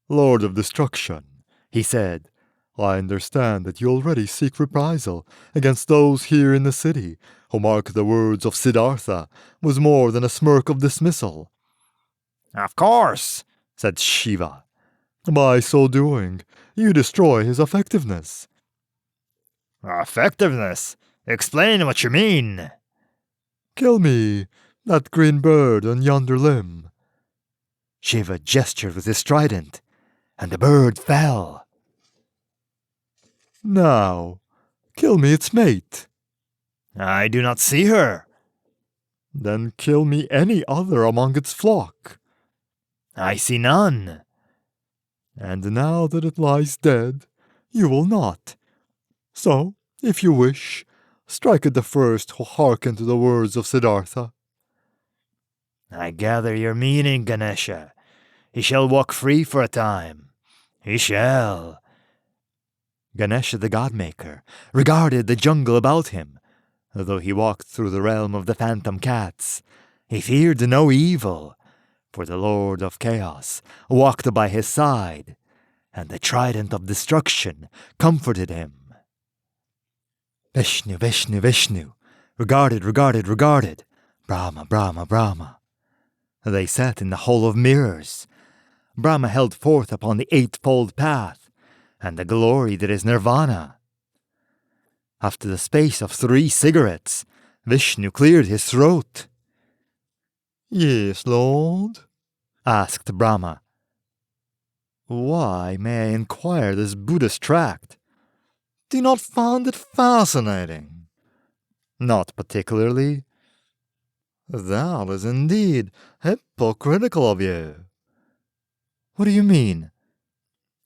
Lord of Destruction, he said, I understand that you already seek reprisal against those here in the city who mark the words of Siddhartha with more than a smirk of dismissal. Of course, said Shiva. By so doing, you destroy his effectiveness. Effectiveness? Explain what you mean. Kill me, that green bird on yonder limb. Shiva gestured with his trident, and the bird fell. Now, kill me its mate. I do not see her. Then kill me any other among its flock. I see none. and now that it lies dead, you will not. So, if you wish, strike at the first who hearken to the words of Siddhartha." "I gather your meaning, Ganesha. He shall walk free for a time. He shall." Ganesha the Godmaker regarded the jungle about him. Though he walked through the realm of the phantom cats, he feared no evil, for the Lord of Chaos walked by his side, and the trident of destruction comforted him. Vishnu, Vishnu, Vishnu, regarded, Brahma, Brahma, Brahma. They sat in the hall of mirrors. Brahma held forth upon the eightfold path, and the glory that is nirvana. After the space of 3 cigarettes, Vishnu cleared his throat. "Yes, Lord?" asked Brahma. "Why, may I inquire this Buddhist tract? Do you not find it fascinating?" "Not particularly." "That is indeed hypocritical of you." "What do you mean?"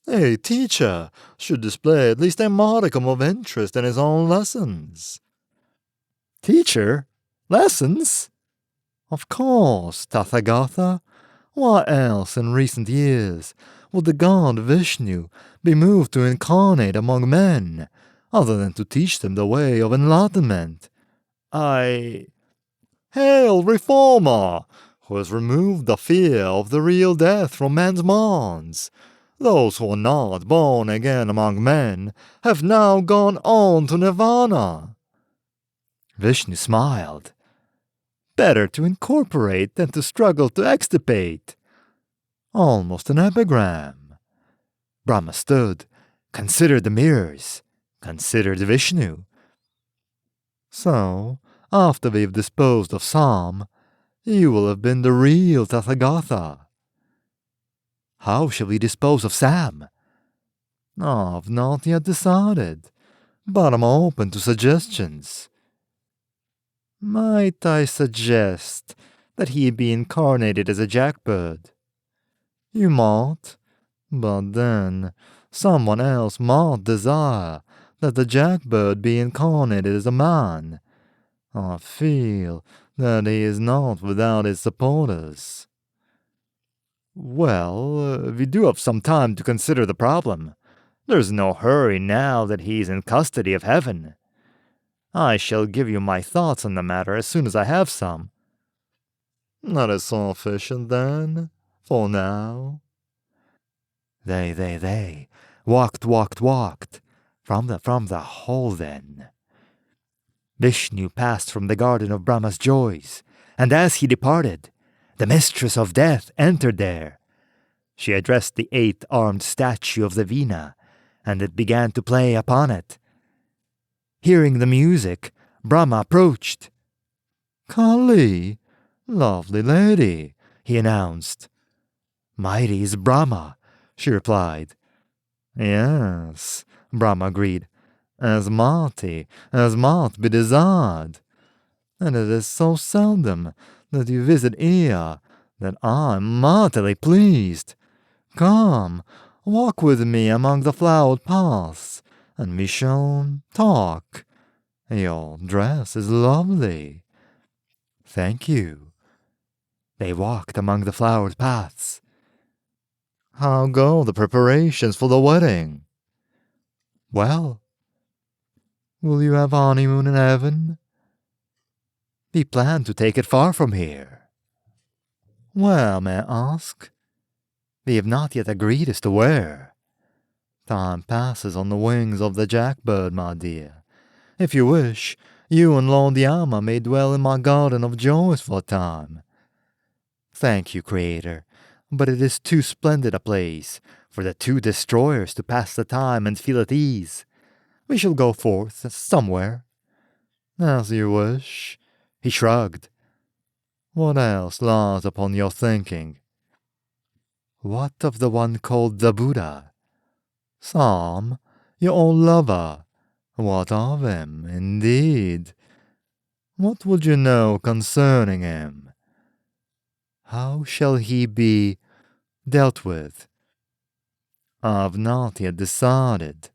"A teacher should display at least a modicum of interest in his own lessons." "Teacher? Lessons?" "Of course, Tathagata. Why else in recent years would the god Vishnu be moved to incarnate among men, other than to teach them the way of enlightenment? Hail, Reformer, who has removed the fear of the real death from men's minds. Those who are not born again among men have now gone on to Nirvana." Vishnu smiled. "Better to incorporate than to struggle to extirpate." Almost an epigram. Brahma stood, considered the mirrors, considered Vishnu. "So, after we've disposed of Sam, you will have been the real Tathagata." "How shall we dispose of Sam?" "I've not yet decided, but I'm open to suggestions." "Might I suggest that he be incarnated as a jackbird?" "You might, but then someone else might desire that the jackbird be incarnated as a man. I feel that he is not without his supporters." "Well, we do have some time to consider the problem. There's no hurry now that he is in custody of heaven. I shall give you my thoughts on the matter as soon as I have some." "That is sufficient, then, for now." They walked from the hall then. Vishnu passed from the garden of Brahma's joys, and as he departed, the mistress of death entered there. She addressed the 8-armed statue of the Veena, and it began to play upon it. Hearing the music, Brahma approached. "Kali, lovely lady," he announced. "Mighty is Brahma," she replied. "Yes," Brahma agreed, as might be desired. And it is so seldom that you visit here that I'm mightily pleased. Come, walk with me among the flowered paths, and we shall talk. Your dress is lovely." "Thank you." They walked among the flowered paths. "How go the preparations for the wedding?" "Well." "Will you have honeymoon in heaven?" "We plan to take it far from here." "Where, may I ask?" "We have not yet agreed as to where." "Time passes on the wings of the jackbird, my dear. If you wish, you and Lord Yama may dwell in my garden of joys for a time." "Thank you, Creator, but it is too splendid a place for the 2 destroyers to pass the time and feel at ease. We shall go forth somewhere." "As you wish." He shrugged. "What else lies upon your thinking?" "What of the one called the Buddha?" "Sam, your old lover. What of him, indeed? What would you know concerning him?" "How shall he be dealt with?" I've not yet decided.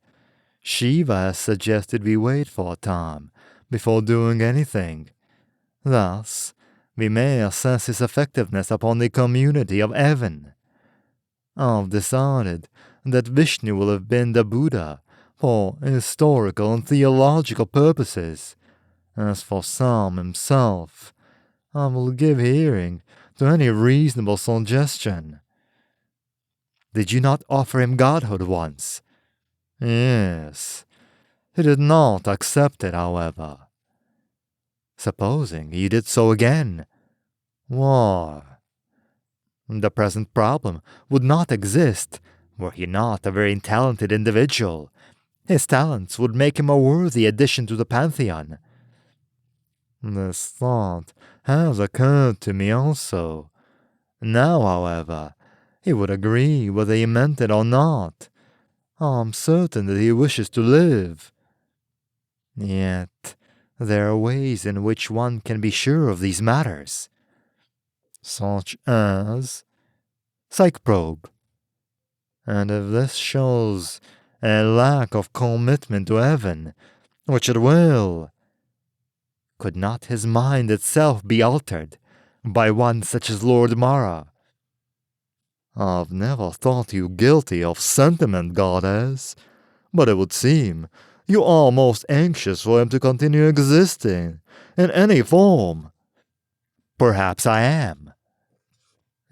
Shiva has suggested we wait for a time before doing anything. Thus, we may assess its effectiveness upon the community of heaven. I've decided that Vishnu will have been the Buddha for historical and theological purposes. As for Sam himself, I will give hearing to any reasonable suggestion. Did you not offer him godhood once? Yes. He did not accept it, however. Supposing you did so again, why? The present problem would not exist were he not a very talented individual. His talents would make him a worthy addition to the pantheon. This thought has occurred to me also. Now, however, he would agree whether he meant it or not. I'm certain that he wishes to live. Yet, there are ways in which one can be sure of these matters. Such as psych probe. And if this shows a lack of commitment to heaven, which it will, could not his mind itself be altered by one such as Lord Mara? I've never thought you guilty of sentiment, goddess, but it would seem you are most anxious for him to continue existing in any form. Perhaps I am.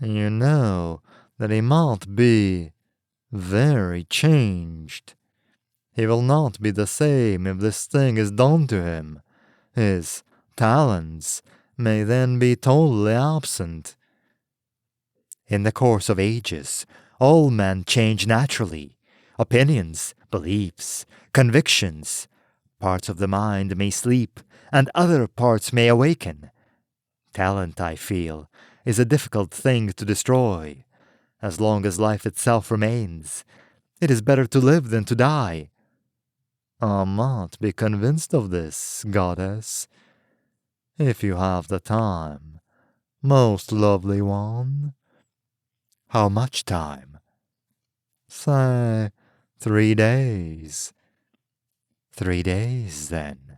You know that he might be very changed. He will not be the same if this thing is done to him. His talents may then be totally absent. In the course of ages, all men change naturally. Opinions, beliefs, convictions. Parts of the mind may sleep, and other parts may awaken. Talent, I feel, is a difficult thing to destroy. As long as life itself remains, it is better to live than to die. I might be convinced of this, goddess, if you have the time, most lovely one. How much time? Say 3 days. 3 days, then.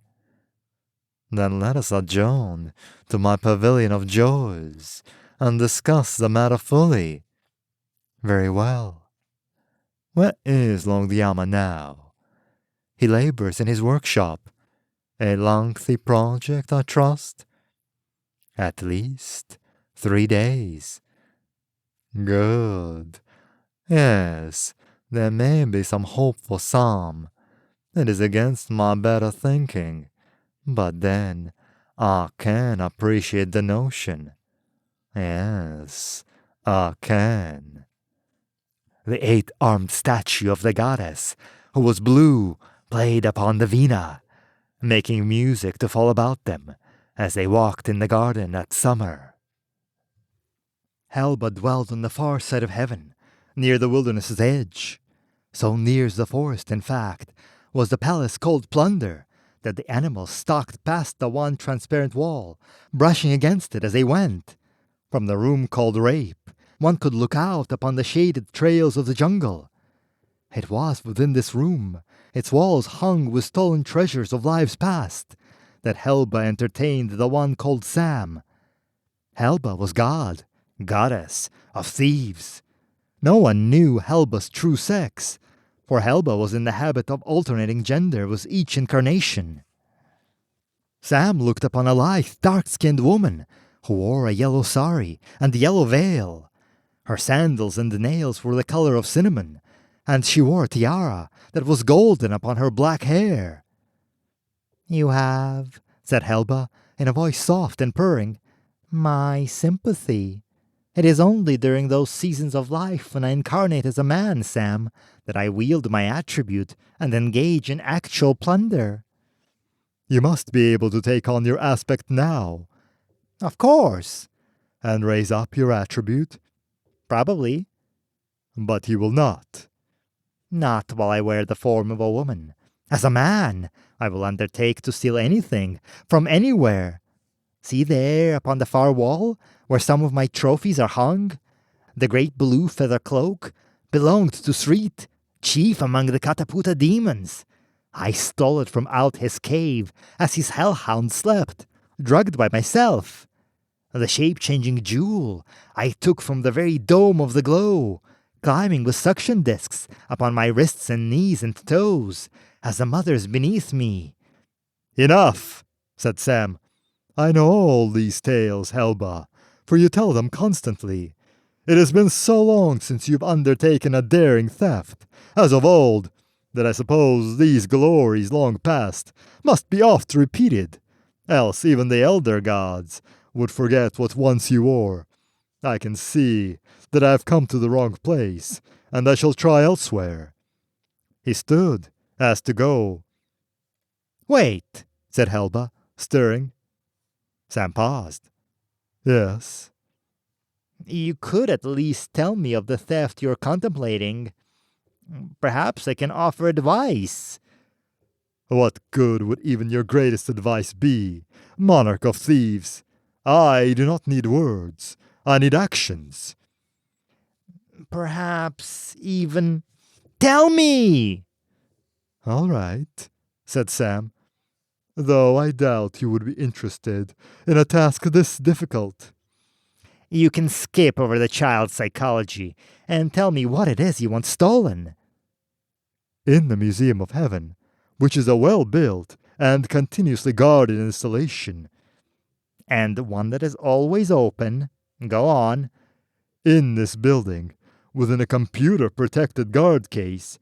Then let us adjourn to my pavilion of joys and discuss the matter fully. Very well. Where is Longdhyama now? He labors in his workshop. A lengthy project, I trust? At least 3 days. Good. Yes, there may be some hope for some. It is against my better thinking, but then I can appreciate the notion. Yes, I can. The 8-armed statue of the goddess, who was blue, played upon the veena, making music to fall about them as they walked in the garden that summer. Helba dwelled on the far side of heaven, near the wilderness's edge. So near as the forest, in fact, was the palace called Plunder, that the animals stalked past the one transparent wall, brushing against it as they went. From the room called Rape, one could look out upon the shaded trails of the jungle. It was within this room, its walls hung with stolen treasures of lives past, that Helba entertained the one called Sam. Helba was god, goddess of thieves. No one knew Helba's true sex, for Helba was in the habit of alternating gender with each incarnation. Sam looked upon a lithe, dark-skinned woman who wore a yellow sari and yellow veil. Her sandals and nails were the color of cinnamon, and she wore a tiara that was golden upon her black hair. "You have," said Helba, in a voice soft and purring, "my sympathy. It is only during those seasons of life when I incarnate as a man, Sam, that I wield my attribute and engage in actual plunder." "You must be able to take on your aspect now." "Of course." "And raise up your attribute." "Probably." "But you will not." "Not while I wear the form of a woman. As a man, I will undertake to steal anything, from anywhere. See there, upon the far wall, where some of my trophies are hung? The great blue feather cloak, belonged to Srit, chief among the Kataputa demons. I stole it from out his cave as his hellhound slept, drugged by myself. The shape-changing jewel I took from the very dome of the glow, climbing with suction discs upon my wrists and knees and toes, as the mothers beneath me. Enough, said Sam. I know all these tales, Helba, for you tell them constantly. It has been so long since you've undertaken a daring theft, as of old, that I suppose these glories long past must be oft repeated, else even the elder gods would forget what once you wore. I can see that I have come to the wrong place, and I shall try elsewhere. He stood, as to go. Wait, said Helba, stirring. Sam paused. Yes. You could at least tell me of the theft you're contemplating. Perhaps I can offer advice. What good would even your greatest advice be, monarch of thieves? I do not need words. I need actions. Perhaps even... Tell me! All right, said Sam, though I doubt you would be interested in a task this difficult. You can skip over the child's psychology and tell me what it is you want stolen. In the Museum of Heaven, which is a well-built and continuously guarded installation. And one that is always open. Go on. In this building, within a computer-protected guard case.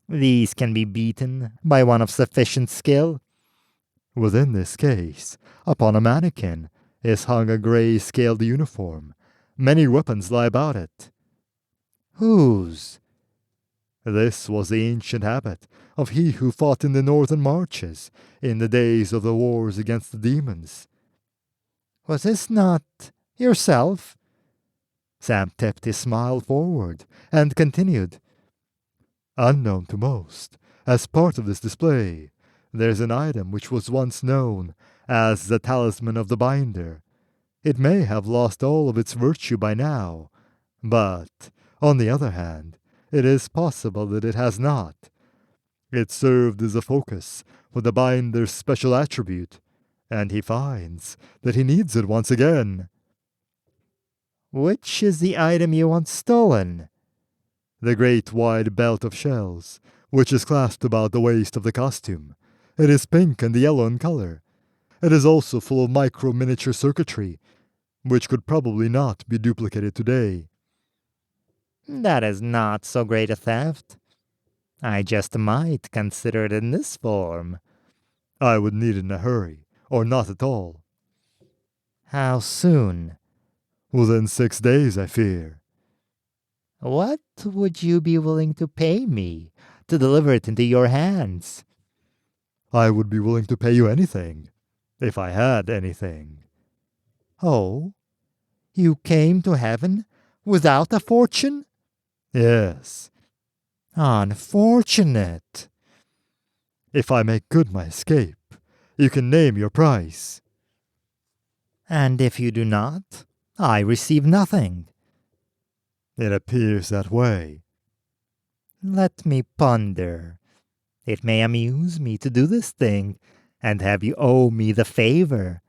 These can be beaten by one of sufficient skill. Within this case, upon a mannequin, is hung a gray-scaled uniform. Many weapons lie about it. Whose? This was the ancient habit of he who fought in the northern marches in the days of the wars against the demons. Was this not yourself? Sam tipped his smile forward and continued. Unknown to most, as part of this display, there's an item which was once known as the talisman of the binder. It may have lost all of its virtue by now, but, on the other hand, it is possible that it has not. It served as a focus for the binder's special attribute, and he finds that he needs it once again. Which is the item you want stolen? The great wide belt of shells, which is clasped about the waist of the costume. It is pink and yellow in color. It is also full of micro-miniature circuitry, which could probably not be duplicated today. That is not so great a theft. I just might consider it in this form. I would need it in a hurry, or not at all. How soon? Within 6 days, I fear. What would you be willing to pay me to deliver it into your hands? I would be willing to pay you anything, if I had anything. Oh? You came to heaven without a fortune? Yes. Unfortunate. If I make good my escape, you can name your price. And if you do not, I receive nothing. It appears that way. Let me ponder. It may amuse me to do this thing, and have you owe me the favor.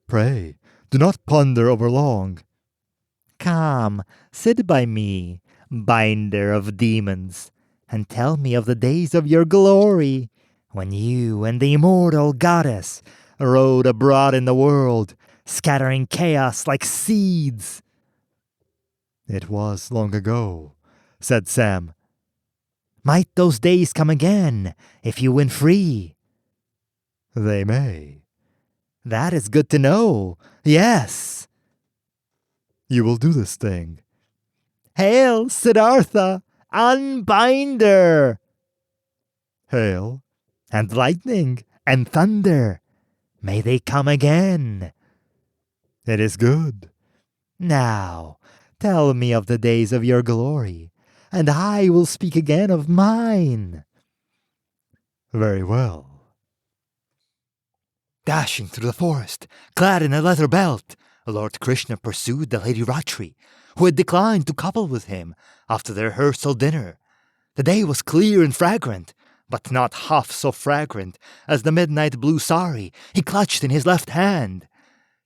Pray, do not ponder over long. Come, sit by me, binder of demons, and tell me of the days of your glory, when you and the immortal goddess rode abroad in the world, scattering chaos like seeds. It was long ago, said Sam. Might those days come again, if you win free? They may. That is good to know, yes. You will do this thing. Hail, Siddhartha, unbinder! Hail. And lightning and thunder, may they come again. It is good. Now, tell me of the days of your glory, and I will speak again of mine. Very well. Dashing through the forest, clad in a leather belt, Lord Krishna pursued the Lady Ratri, who had declined to couple with him after their rehearsal dinner. The day was clear and fragrant, but not half so fragrant as the midnight blue sari he clutched in his left hand.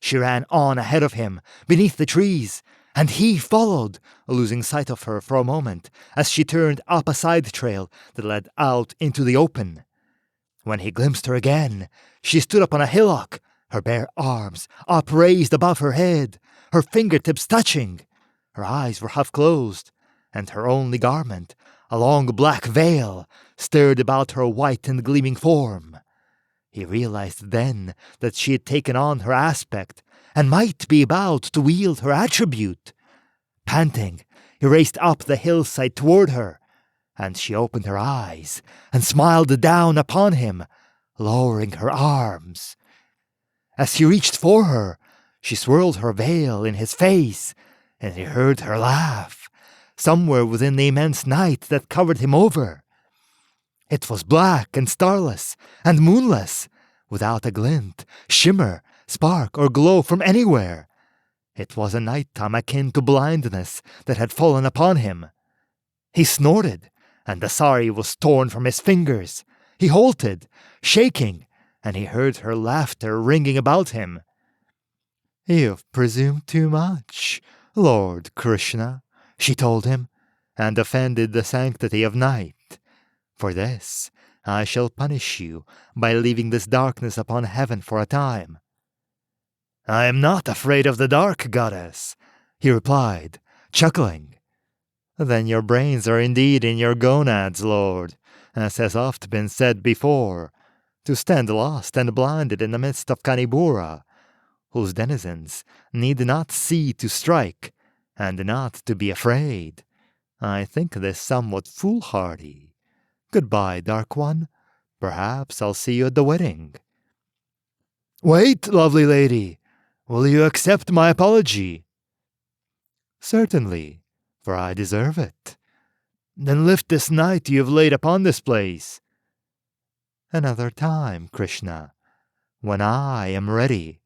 She ran on ahead of him, beneath the trees, and he followed, losing sight of her for a moment as she turned up a side trail that led out into the open. When he glimpsed her again, she stood up on a hillock, her bare arms upraised above her head, her fingertips touching. Her eyes were half closed, and her only garment, a long black veil, stirred about her white and gleaming form. He realized then that she had taken on her aspect and might be about to wield her attribute. Panting, he raced up the hillside toward her, and she opened her eyes and smiled down upon him, lowering her arms. As he reached for her, she swirled her veil in his face, and he heard her laugh, somewhere within the immense night that covered him over. It was black and starless and moonless, without a glint, shimmer, spark, or glow from anywhere. It was a nighttime akin to blindness that had fallen upon him. He snorted, and the sari was torn from his fingers. He halted, shaking, and he heard her laughter ringing about him. "You've presumed too much, Lord Krishna," she told him, "and offended the sanctity of night. For this, I shall punish you by leaving this darkness upon heaven for a time." "I am not afraid of the dark, goddess," he replied, chuckling. "Then your brains are indeed in your gonads, Lord, as has oft been said before, to stand lost and blinded in the midst of Kanipura, whose denizens need not see to strike, and not to be afraid. I think this somewhat foolhardy. Goodbye, Dark One. Perhaps I'll see you at the wedding." "Wait, lovely lady. Will you accept my apology?" "Certainly, for I deserve it." "Then lift this night you have laid upon this place." "Another time, Krishna, when I am ready."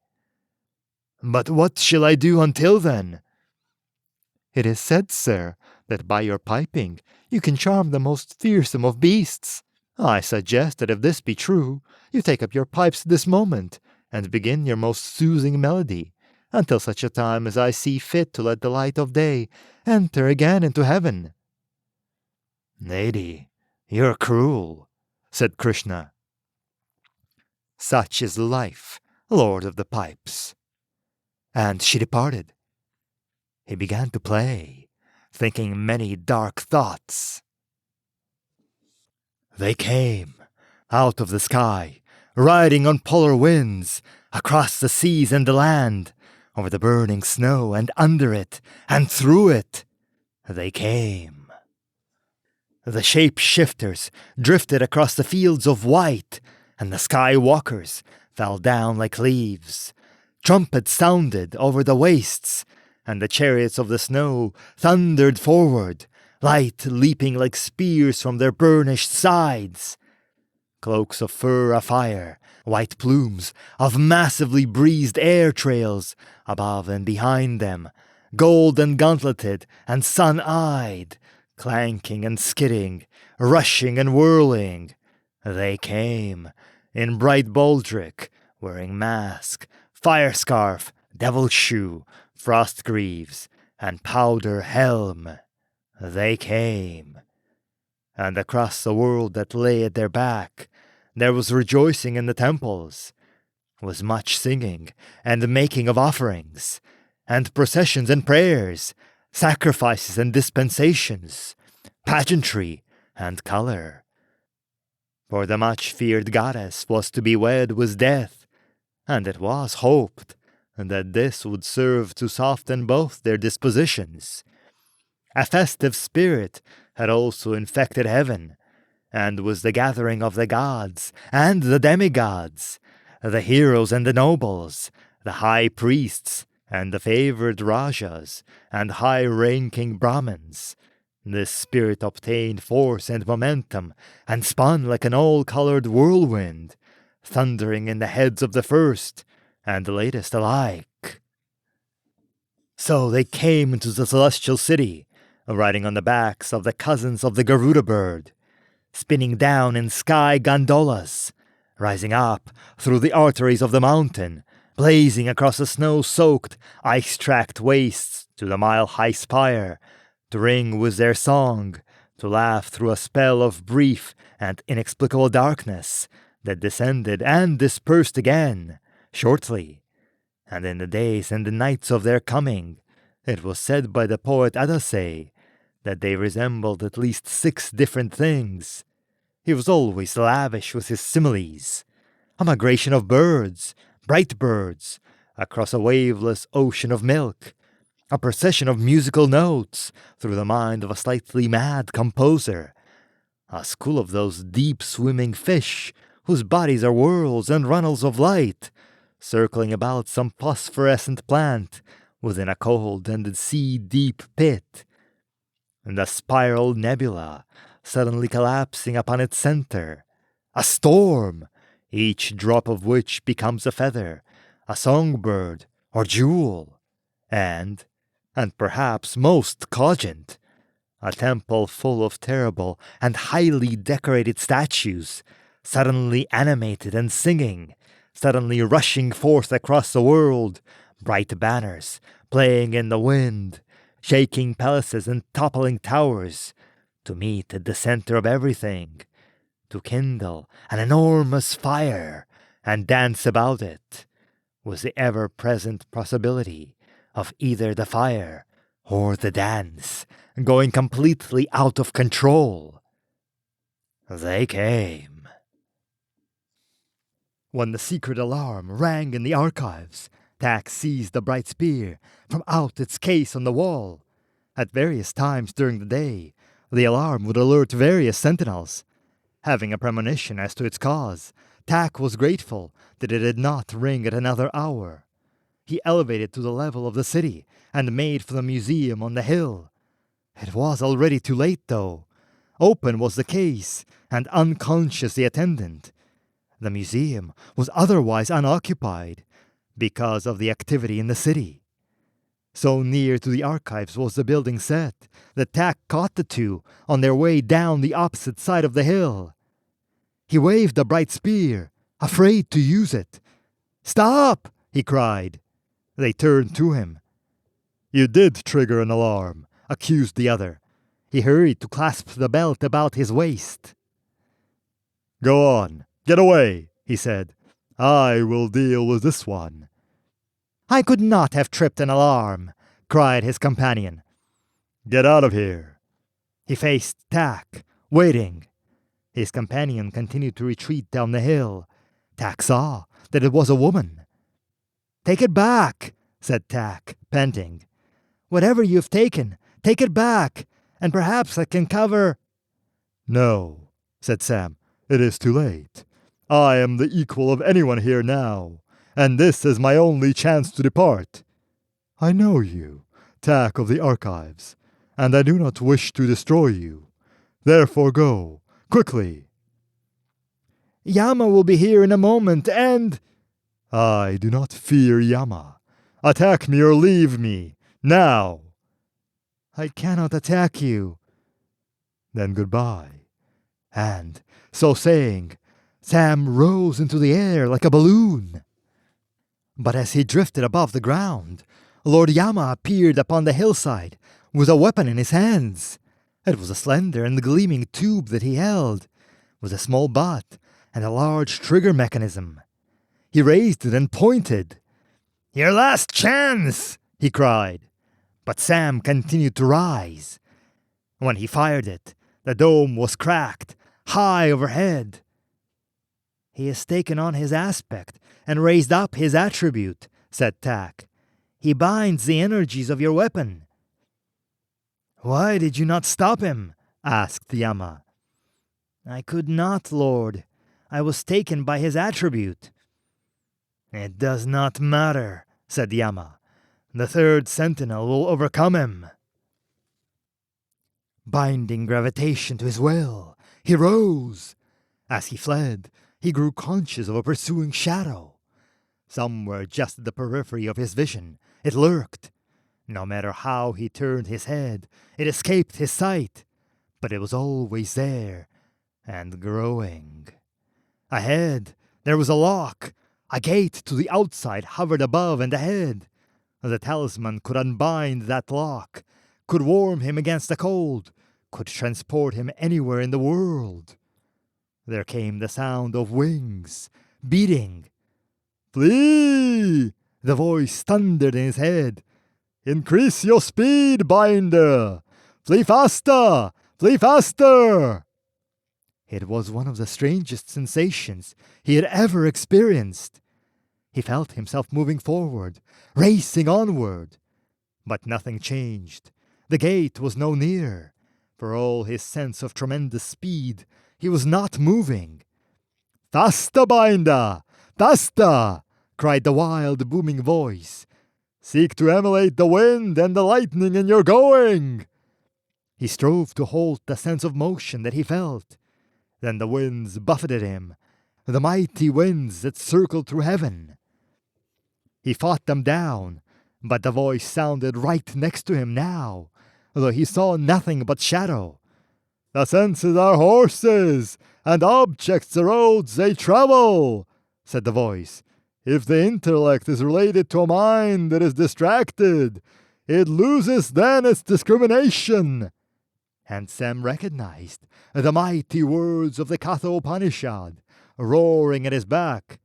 "But what shall I do until then?" "It is said, sir, that by your piping you can charm the most fearsome of beasts. I suggest that if this be true, you take up your pipes this moment, and begin your most soothing melody, until such a time as I see fit to let the light of day enter again into heaven." "Lady, you're cruel," said Krishna. "Such is life, Lord of the Pipes." And she departed. He began to play, thinking many dark thoughts. They came, out of the sky, riding on polar winds, across the seas and the land, over the burning snow and under it, and through it. They came. The shape-shifters drifted across the fields of white, and the sky-walkers fell down like leaves. Trumpets sounded over the wastes, and the chariots of the snow thundered forward, light leaping like spears from their burnished sides. Cloaks of fur afire, white plumes of massively breezed air trails above and behind them, gold and gauntleted and sun-eyed, clanking and skidding, rushing and whirling. They came, in bright baldric, wearing mask, fire scarf, devil shoe, frost greaves, and powder helm. They came. And across the world that lay at their back, there was rejoicing in the temples, was much singing and making of offerings, and processions and prayers, sacrifices and dispensations, pageantry and color. For the much-feared goddess was to be wed with death, and it was hoped that this would serve to soften both their dispositions. A festive spirit had also infected heaven, and was the gathering of the gods and the demigods, the heroes and the nobles, the high priests and the favored rajas and high-ranking Brahmins. This spirit obtained force and momentum and spun like an all-colored whirlwind, thundering in the heads of the first and the latest alike. So they came into the celestial city, riding on the backs of the cousins of the Garuda bird, spinning down in sky gondolas, rising up through the arteries of the mountain, blazing across the snow-soaked, ice-tracked wastes to the mile-high spire, to ring with their song, to laugh through a spell of brief and inexplicable darkness that descended and dispersed again, shortly. And in the days and the nights of their coming, it was said by the poet Adase that they resembled at least 6 different things. He was always lavish with his similes. A migration of birds, bright birds, across a waveless ocean of milk. A procession of musical notes through the mind of a slightly mad composer. A school of those deep-swimming fish whose bodies are whirls and runnels of light, circling about some phosphorescent plant within a cold and sea-deep pit. And a spiral nebula suddenly collapsing upon its center. A storm, each drop of which becomes a feather, a songbird or jewel. And perhaps most cogent, a temple full of terrible and highly decorated statues, suddenly animated and singing, suddenly rushing forth across the world, bright banners playing in the wind, shaking palaces and toppling towers, to meet at the center of everything, to kindle an enormous fire and dance about it, with the ever-present possibility of either the fire or the dance going completely out of control. They came. When the secret alarm rang in the archives, Tak seized the bright spear from out its case on the wall. At various times during the day, the alarm would alert various sentinels. Having a premonition as to its cause, Tak was grateful that it did not ring at another hour. He elevated to the level of the city and made for the museum on the hill. It was already too late, though. Open was the case, and unconscious the attendant. The museum was otherwise unoccupied because of the activity in the city. So near to the archives was the building set that Tak caught the two on their way down the opposite side of the hill. He waved the bright spear, afraid to use it. "Stop!" he cried. They turned to him. You did trigger an alarm, accused the other. He hurried to clasp the belt about his waist. Go on, get away, he said. I will deal with this one. I could not have tripped an alarm, cried his companion. Get out of here. He faced Tak, waiting. His companion continued to retreat down the hill. Tak saw that it was a woman. Take it back, said Tak, panting. Whatever you've taken, take it back, and perhaps I can cover... No, said Sam, it is too late. I am the equal of anyone here now, and this is my only chance to depart. I know you, Tak of the Archives, and I do not wish to destroy you. Therefore go, quickly. Yama will be here in a moment, and... I do not fear Yama. Attack me or leave me, now. I cannot attack you. Then goodbye. And, so saying, Sam rose into the air like a balloon. But as he drifted above the ground, Lord Yama appeared upon the hillside with a weapon in his hands. It was a slender and gleaming tube that he held, with a small butt and a large trigger mechanism. He raised it and pointed. "Your last chance!" he cried. But Sam continued to rise. When he fired it, the dome was cracked, high overhead. "He has taken on his aspect and raised up his attribute," said Tak. "He binds the energies of your weapon." "Why did you not stop him?" asked Yama. "I could not, Lord. I was taken by his attribute." "It does not matter," said Yama. "The third sentinel will overcome him." Binding gravitation to his will, he rose. As he fled, he grew conscious of a pursuing shadow. Somewhere just at the periphery of his vision, it lurked. No matter how he turned his head, it escaped his sight, but it was always there, and growing. Ahead, there was a lock. A gate to the outside hovered above and ahead. The talisman could unbind that lock, could warm him against the cold, could transport him anywhere in the world. There came the sound of wings, beating. "Flee!" the voice thundered in his head. "Increase your speed, Binder! Flee faster! Flee faster!" It was one of the strangest sensations he had ever experienced. He felt himself moving forward, racing onward. But nothing changed. The gate was no nearer. For all his sense of tremendous speed, he was not moving. "Faster, Binder! Faster!" cried the wild, booming voice. "Seek to emulate the wind and the lightning in your going!" He strove to halt the sense of motion that he felt. Then the winds buffeted him, the mighty winds that circled through heaven. He fought them down, but the voice sounded right next to him now, though he saw nothing but shadow. "The senses are horses, and objects the roads they travel," said the voice. "If the intellect is related to a mind that is distracted, it loses then its discrimination." And Sam recognized the mighty words of the Katha-Upanishad roaring at his back.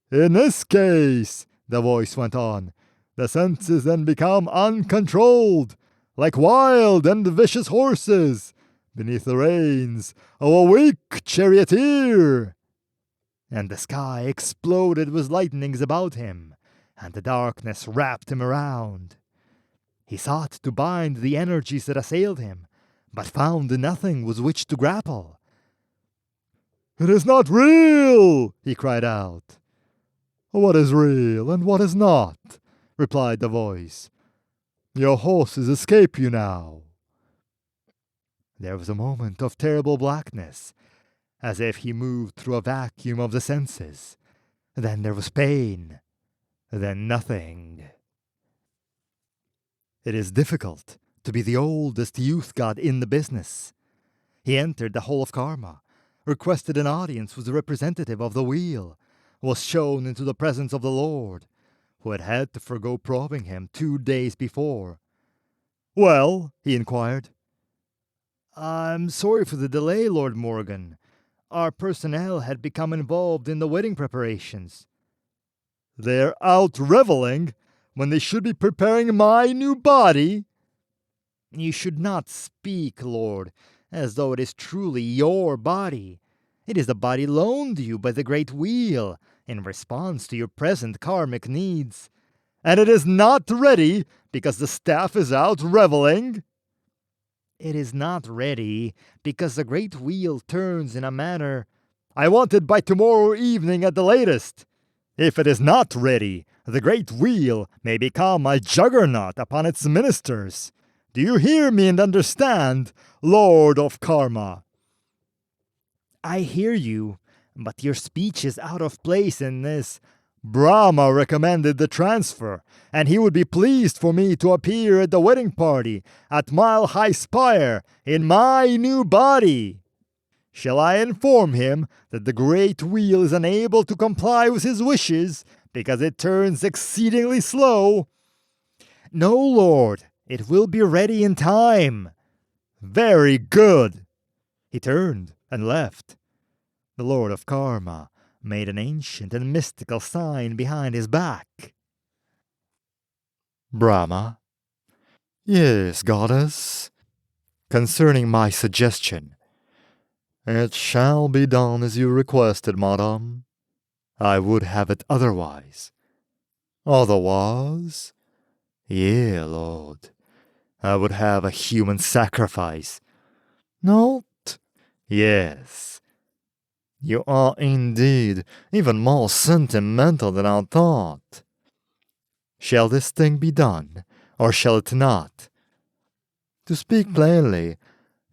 "In this case," the voice went on, "the senses then become uncontrolled, like wild and vicious horses, beneath the reins of a weak charioteer." And the sky exploded with lightnings about him, and the darkness wrapped him around. He sought to bind the energies that assailed him, but found nothing with which to grapple. "It is not real!" he cried out. "What is real and what is not?" replied the voice. "Your horses escape you now." There was a moment of terrible blackness, as if he moved through a vacuum of the senses. Then there was pain. Then nothing. It is difficult to be the oldest youth god in the business. He entered the Hall of Karma, requested an audience with the representative of the wheel, was shown into the presence of the Lord, who had had to forgo probing him 2 days before. "Well," he inquired. "I'm sorry for the delay, Lord Morgan. Our personnel had become involved in the wedding preparations." "They're out reveling when they should be preparing my new body?" "You should not speak, Lord, as though it is truly your body. It is the body loaned you by the Great Wheel in response to your present karmic needs." "And it is not ready because the staff is out reveling?" "It is not ready because the Great Wheel turns in a manner—" "I want it by tomorrow evening at the latest. If it is not ready, the Great Wheel may become a juggernaut upon its ministers. Do you hear me and understand, Lord of Karma?" "I hear you, but your speech is out of place in this." "Brahma recommended the transfer, and he would be pleased for me to appear at the wedding party at Mile High Spire in my new body. Shall I inform him that the Great Wheel is unable to comply with his wishes because it turns exceedingly slow?" "No, Lord, it will be ready in time." "Very good." He turned and left. The Lord of Karma made an ancient and mystical sign behind his back. "Brahma?" "Yes, goddess." "Concerning my suggestion." "It shall be done as you requested, madam." "I would have it otherwise." "Otherwise?" "Yea, Lord. I would have a human sacrifice." "Not?" "Yes." "You are indeed even more sentimental than I thought." "Shall this thing be done, or shall it not?" "To speak plainly,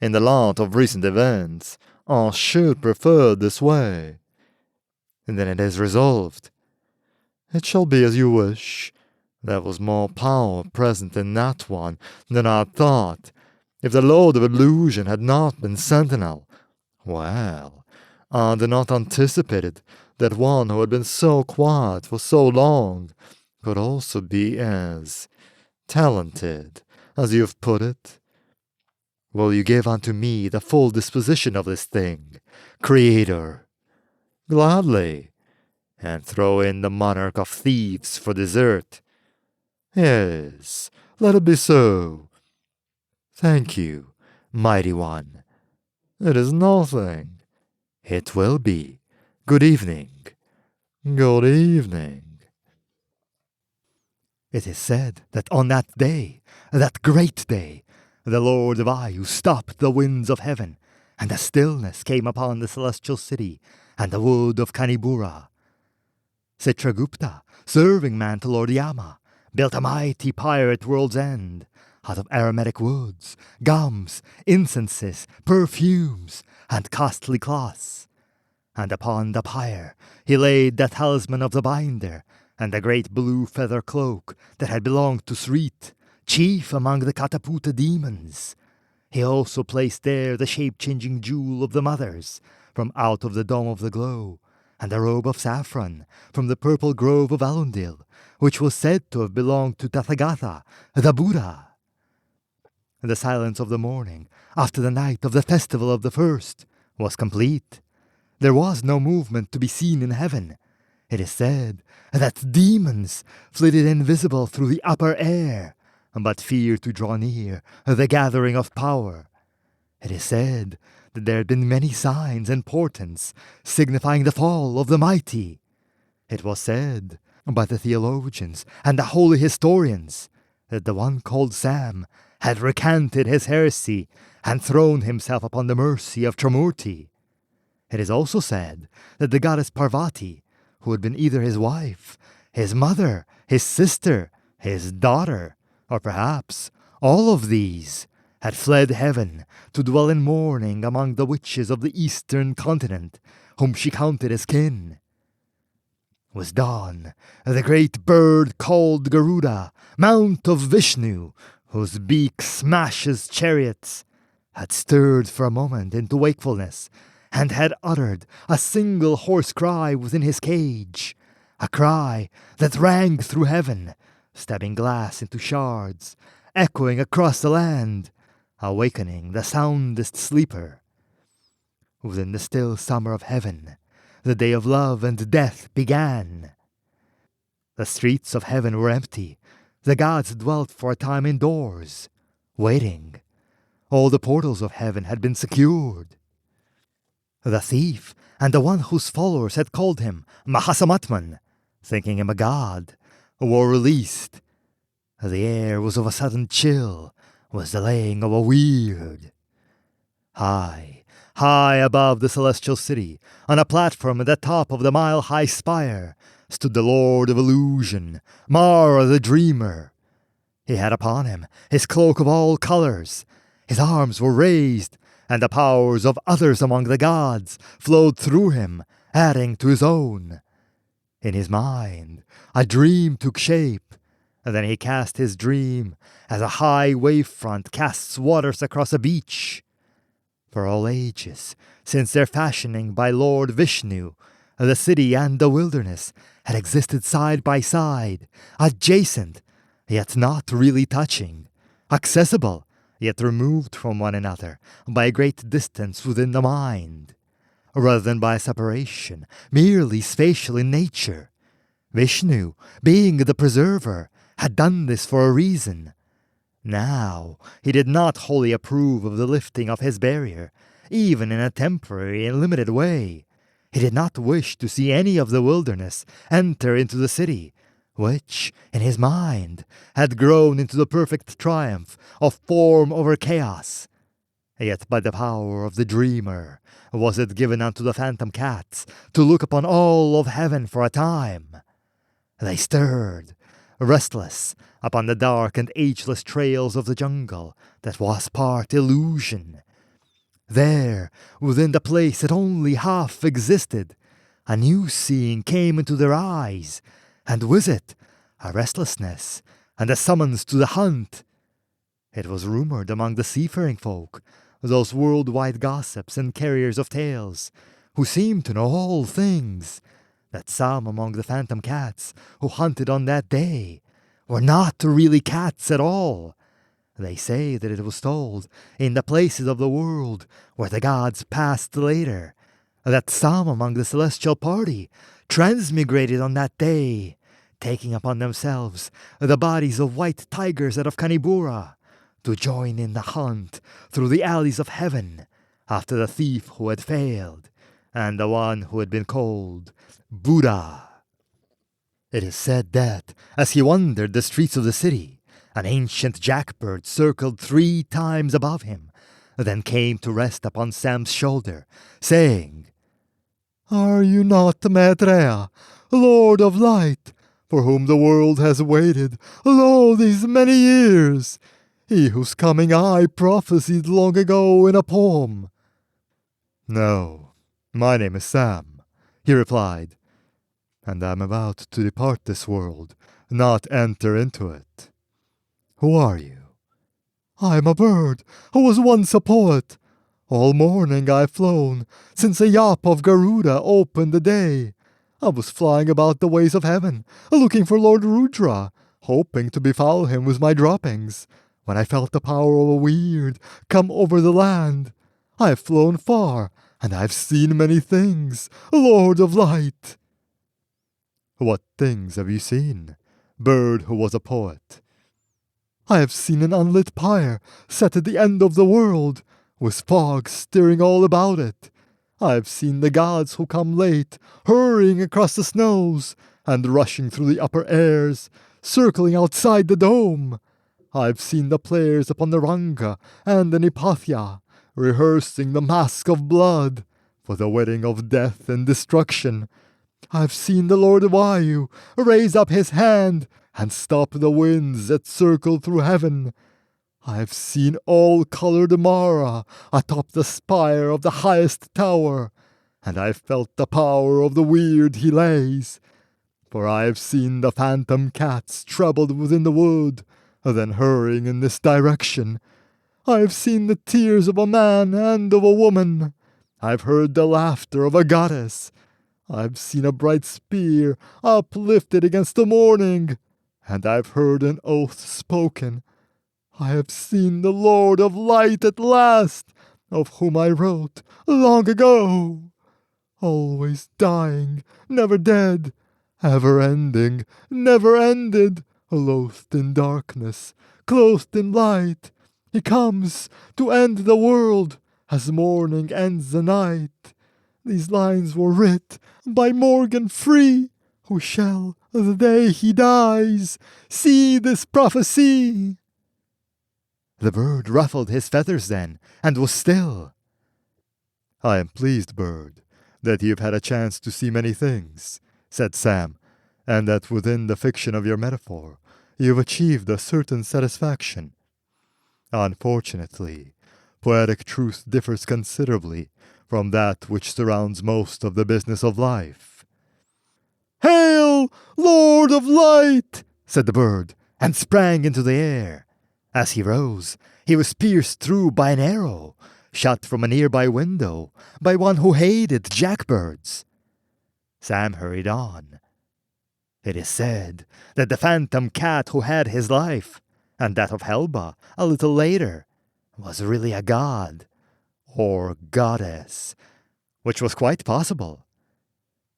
in the light of recent events, I should prefer this way." "Then it is resolved." "It shall be as you wish. There was more power present in that one than I thought. If the Lord of Illusion had not been Sentinel, well, I had not anticipated that one who had been so quiet for so long could also be as talented, as you have put it. Will you give unto me the full disposition of this thing, Creator? Gladly. And throw in the monarch of thieves for dessert. Yes, let it be so. Thank you, mighty one. It is nothing. It will be. Good evening. Good evening. It is said that on that day, that great day, the Lord of Ayu stopped the winds of heaven, and a stillness came upon the celestial city and the wood of Kanibura. Citragupta, serving man to Lord Yama, built a mighty pyre at world's end, out of aromatic woods, gums, incenses, perfumes, and costly cloths. And upon the pyre he laid the talisman of the binder, and the great blue feather cloak that had belonged to Srit, chief among the Kataputa demons. He also placed there the shape-changing jewel of the mothers, from out of the dome of the glow, and a robe of saffron from the purple grove of Alundil, which was said to have belonged to Tathagata, the Buddha. The silence of the morning, after the night of the festival of the first, was complete. There was no movement to be seen in heaven. It is said that demons flitted invisible through the upper air, but feared to draw near the gathering of power. It is said that there had been many signs and portents signifying the fall of the mighty. It was said by the theologians and the holy historians that the one called Sam had recanted his heresy and thrown himself upon the mercy of Trimurti. It is also said that the goddess Parvati, who had been either his wife, his mother, his sister, his daughter, or perhaps all of these, had fled heaven to dwell in mourning among the witches of the eastern continent, whom she counted as kin. Was dawn, the great bird called Garuda, mount of Vishnu, whose beak smashes chariots, had stirred for a moment into wakefulness, and had uttered a single hoarse cry within his cage, a cry that rang through heaven, stabbing glass into shards, echoing across the land, awakening the soundest sleeper. Within the still summer of heaven, the day of love and death began. The streets of heaven were empty. The gods dwelt for a time indoors, waiting. All the portals of heaven had been secured. The thief and the one whose followers had called him Mahasamatman, thinking him a god, were released. The air was of a sudden chill, was the laying of a weird. High, high above the celestial city, on a platform at the top of the mile-high spire, stood the Lord of Illusion, Mara the Dreamer. He had upon him his cloak of all colors. His arms were raised, and the powers of others among the gods flowed through him, adding to his own. In his mind, a dream took shape, and then he cast his dream as a high wavefront casts waters across a beach. For all ages, since their fashioning by Lord Vishnu, the city and the wilderness had existed side by side, adjacent, yet not really touching, accessible, yet removed from one another by a great distance within the mind, rather than by separation, merely spatial in nature. Vishnu, being the preserver, had done this for a reason. Now, he did not wholly approve of the lifting of his barrier, even in a temporary and limited way. He did not wish to see any of the wilderness enter into the city, which, in his mind, had grown into the perfect triumph of form over chaos. Yet by the power of the dreamer was it given unto the phantom cats to look upon all of heaven for a time. They stirred, restless, upon the dark and ageless trails of the jungle that was part illusion. There, within the place that only half existed, a new seeing came into their eyes, and with it, a restlessness, and a summons to the hunt. It was rumored among the seafaring folk, those worldwide gossips and carriers of tales, who seemed to know all things, that some among the phantom cats who hunted on that day were not really cats at all. They say that it was told in the places of the world where the gods passed later, that some among the celestial party transmigrated on that day, taking upon themselves the bodies of white tigers out of Kanibura, to join in the hunt through the alleys of heaven after the thief who had failed, and the one who had been called Buddha. It is said that, as he wandered the streets of the city, an ancient jackbird circled 3 times above him, then came to rest upon Sam's shoulder, saying, Are you not Maitreya, Lord of Light, for whom the world has waited, lo, these many years? He whose coming I prophesied long ago in a poem. No, my name is Sam, he replied, and I am about to depart this world, not enter into it. Who are you? I am a bird who was once a poet. All morning I've flown, since a yap of Garuda opened the day. I was flying about the ways of heaven, looking for Lord Rudra, hoping to befoul him with my droppings, when I felt the power of a weird come over the land. I have flown far, and I have seen many things, Lord of Light. What things have you seen, bird who was a poet? I have seen an unlit pyre set at the end of the world, with fog stirring all about it. I have seen the gods who come late, hurrying across the snows, and rushing through the upper airs, circling outside the dome. I have seen the players upon the ranga and the nipathya, rehearsing the mask of blood, for the wedding of death and destruction. I have seen the Lord Vayu raise up his hand and stop the winds that circle through heaven. I have seen all-colored Mara atop the spire of the highest tower, and I have felt the power of the weird he lays. For I have seen the phantom cats troubled within the wood, then hurrying in this direction. I have seen the tears of a man and of a woman. I have heard the laughter of a goddess. I have seen a bright spear uplifted against the morning, and I have heard an oath spoken. I have seen the Lord of Light at last, of whom I wrote long ago. Always dying, never dead, ever ending, never ended, loathed in darkness, clothed in light. He comes to end the world as morning ends the night. These lines were writ by Morgan Free, who shall, the day he dies, see this prophecy. The bird ruffled his feathers then, and was still. I am pleased, bird, that you have had a chance to see many things, said Sam, and that within the fiction of your metaphor you have achieved a certain satisfaction. Unfortunately, poetic truth differs considerably from that which surrounds most of the business of life. Hail, Lord of Light, said the bird, and sprang into the air. As he rose, he was pierced through by an arrow, shot from a nearby window by one who hated jackbirds. Sam hurried on. It is said that the phantom cat who had his life, and that of Helba a little later, was really a god, or goddess, which was quite possible.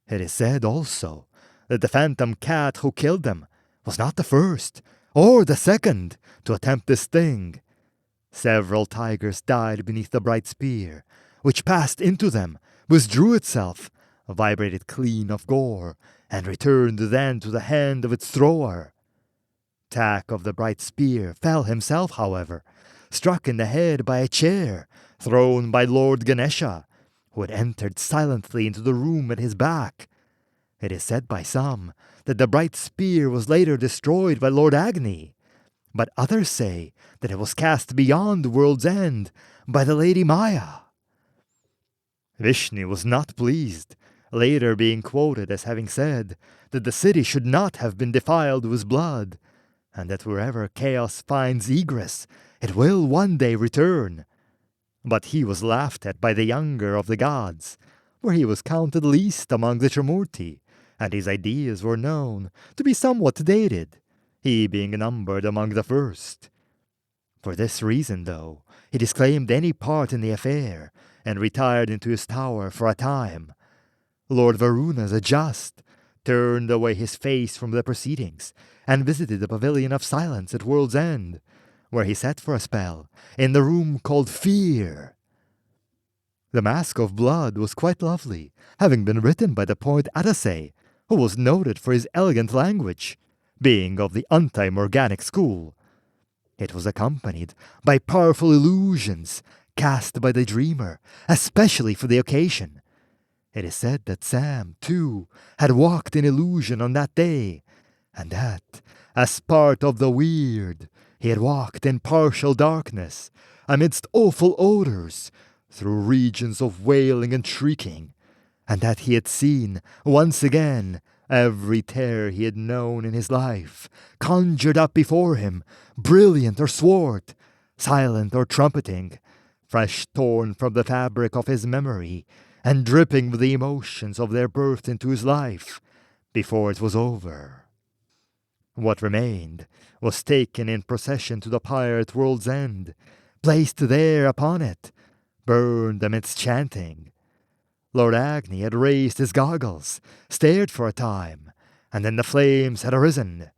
It is said also that the phantom cat who killed them was not the first, or the second, to attempt this thing. Several tigers died beneath the bright spear, which passed into them, withdrew itself, vibrated clean of gore, and returned then to the hand of its thrower. Tak of the bright spear fell himself, however, struck in the head by a chair thrown by Lord Ganesha, who had entered silently into the room at his back. It is said by some that the bright spear was later destroyed by Lord Agni, but others say that it was cast beyond the world's end by the Lady Maya. Vishnu was not pleased, later being quoted as having said that the city should not have been defiled with blood, and that wherever chaos finds egress, it will one day return. But he was laughed at by the younger of the gods, where he was counted least among the Trimurti, and his ideas were known to be somewhat dated, he being numbered among the first. For this reason, though, he disclaimed any part in the affair, and retired into his tower for a time. Lord Varuna the Just turned away his face from the proceedings, and visited the Pavilion of Silence at World's End, where he sat for a spell, in the room called Fear. The Mask of Blood was quite lovely, having been written by the poet Atase, who was noted for his elegant language, being of the anti-Morganic school. It was accompanied by powerful illusions cast by the dreamer, especially for the occasion. It is said that Sam, too, had walked in illusion on that day, and that, as part of the weird, he had walked in partial darkness, amidst awful odors, through regions of wailing and shrieking, and that he had seen, once again, every terror he had known in his life, conjured up before him, brilliant or swart, silent or trumpeting, fresh torn from the fabric of his memory, and dripping with the emotions of their birth into his life, before it was over. What remained was taken in procession to the pyre at World's End, placed there upon it, burned amidst chanting. Lord Agni had raised his goggles, stared for a time, and then the flames had arisen.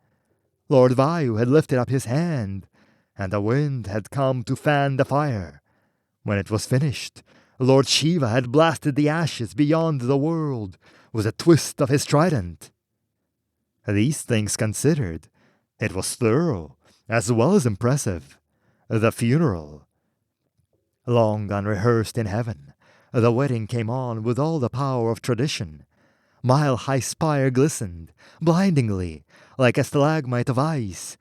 Lord Vayu had lifted up his hand, and the wind had come to fan the fire. When it was finished, Lord Shiva had blasted the ashes beyond the world with a twist of his trident. These things considered, it was thorough, as well as impressive. The funeral. Long unrehearsed in heaven, the wedding came on with all the power of tradition. Mile-high spire glistened, blindingly, like a stalagmite of ice.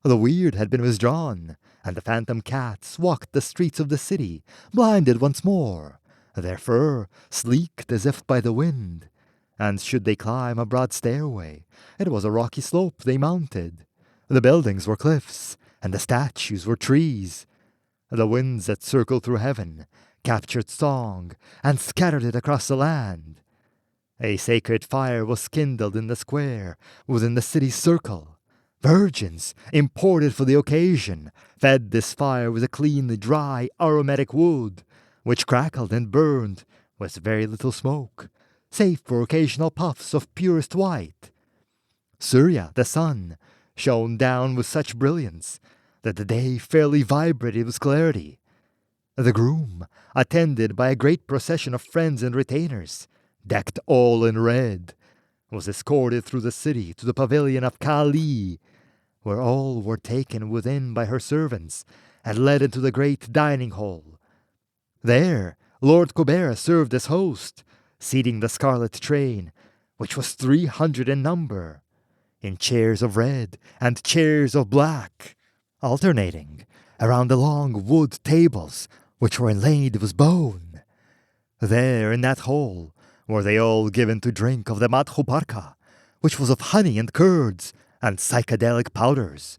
The weird had been withdrawn, and the phantom cats walked the streets of the city, blinded once more, their fur sleeked as if by the wind. And should they climb a broad stairway, it was a rocky slope they mounted. The buildings were cliffs, and the statues were trees. The winds that circled through heaven captured song and scattered it across the land. A sacred fire was kindled in the square within the city's circle. Virgins, imported for the occasion, fed this fire with a clean, dry, aromatic wood, which crackled and burned with very little smoke, save for occasional puffs of purest white. Surya, the sun, shone down with such brilliance that the day fairly vibrated with clarity. The groom, attended by a great procession of friends and retainers, decked all in red, was escorted through the city to the pavilion of Kali, where all were taken within by her servants and led into the great dining hall. There Lord Kubera served as host, seating the scarlet train, which was 300 in number, in chairs of red and chairs of black, alternating around the long wood tables which were inlaid with bone. There in that hall were they all given to drink of the madhuparka, which was of honey and curds and psychedelic powders,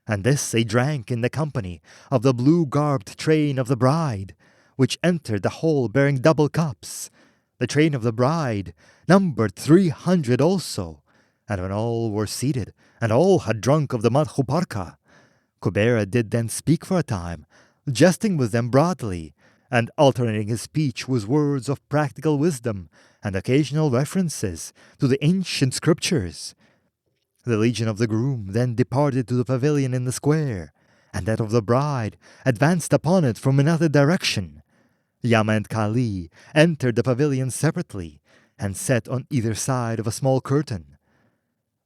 and this they drank in the company of the blue-garbed train of the bride, which entered the hall bearing double cups. The train of the bride numbered 300 also, and when all were seated and all had drunk of the madhuparka, Kubera did then speak for a time, jesting with them broadly, and alternating his speech with words of practical wisdom and occasional references to the ancient scriptures. The legion of the groom then departed to the pavilion in the square, and that of the bride advanced upon it from another direction. Yama and Kali entered the pavilion separately, and sat on either side of a small curtain.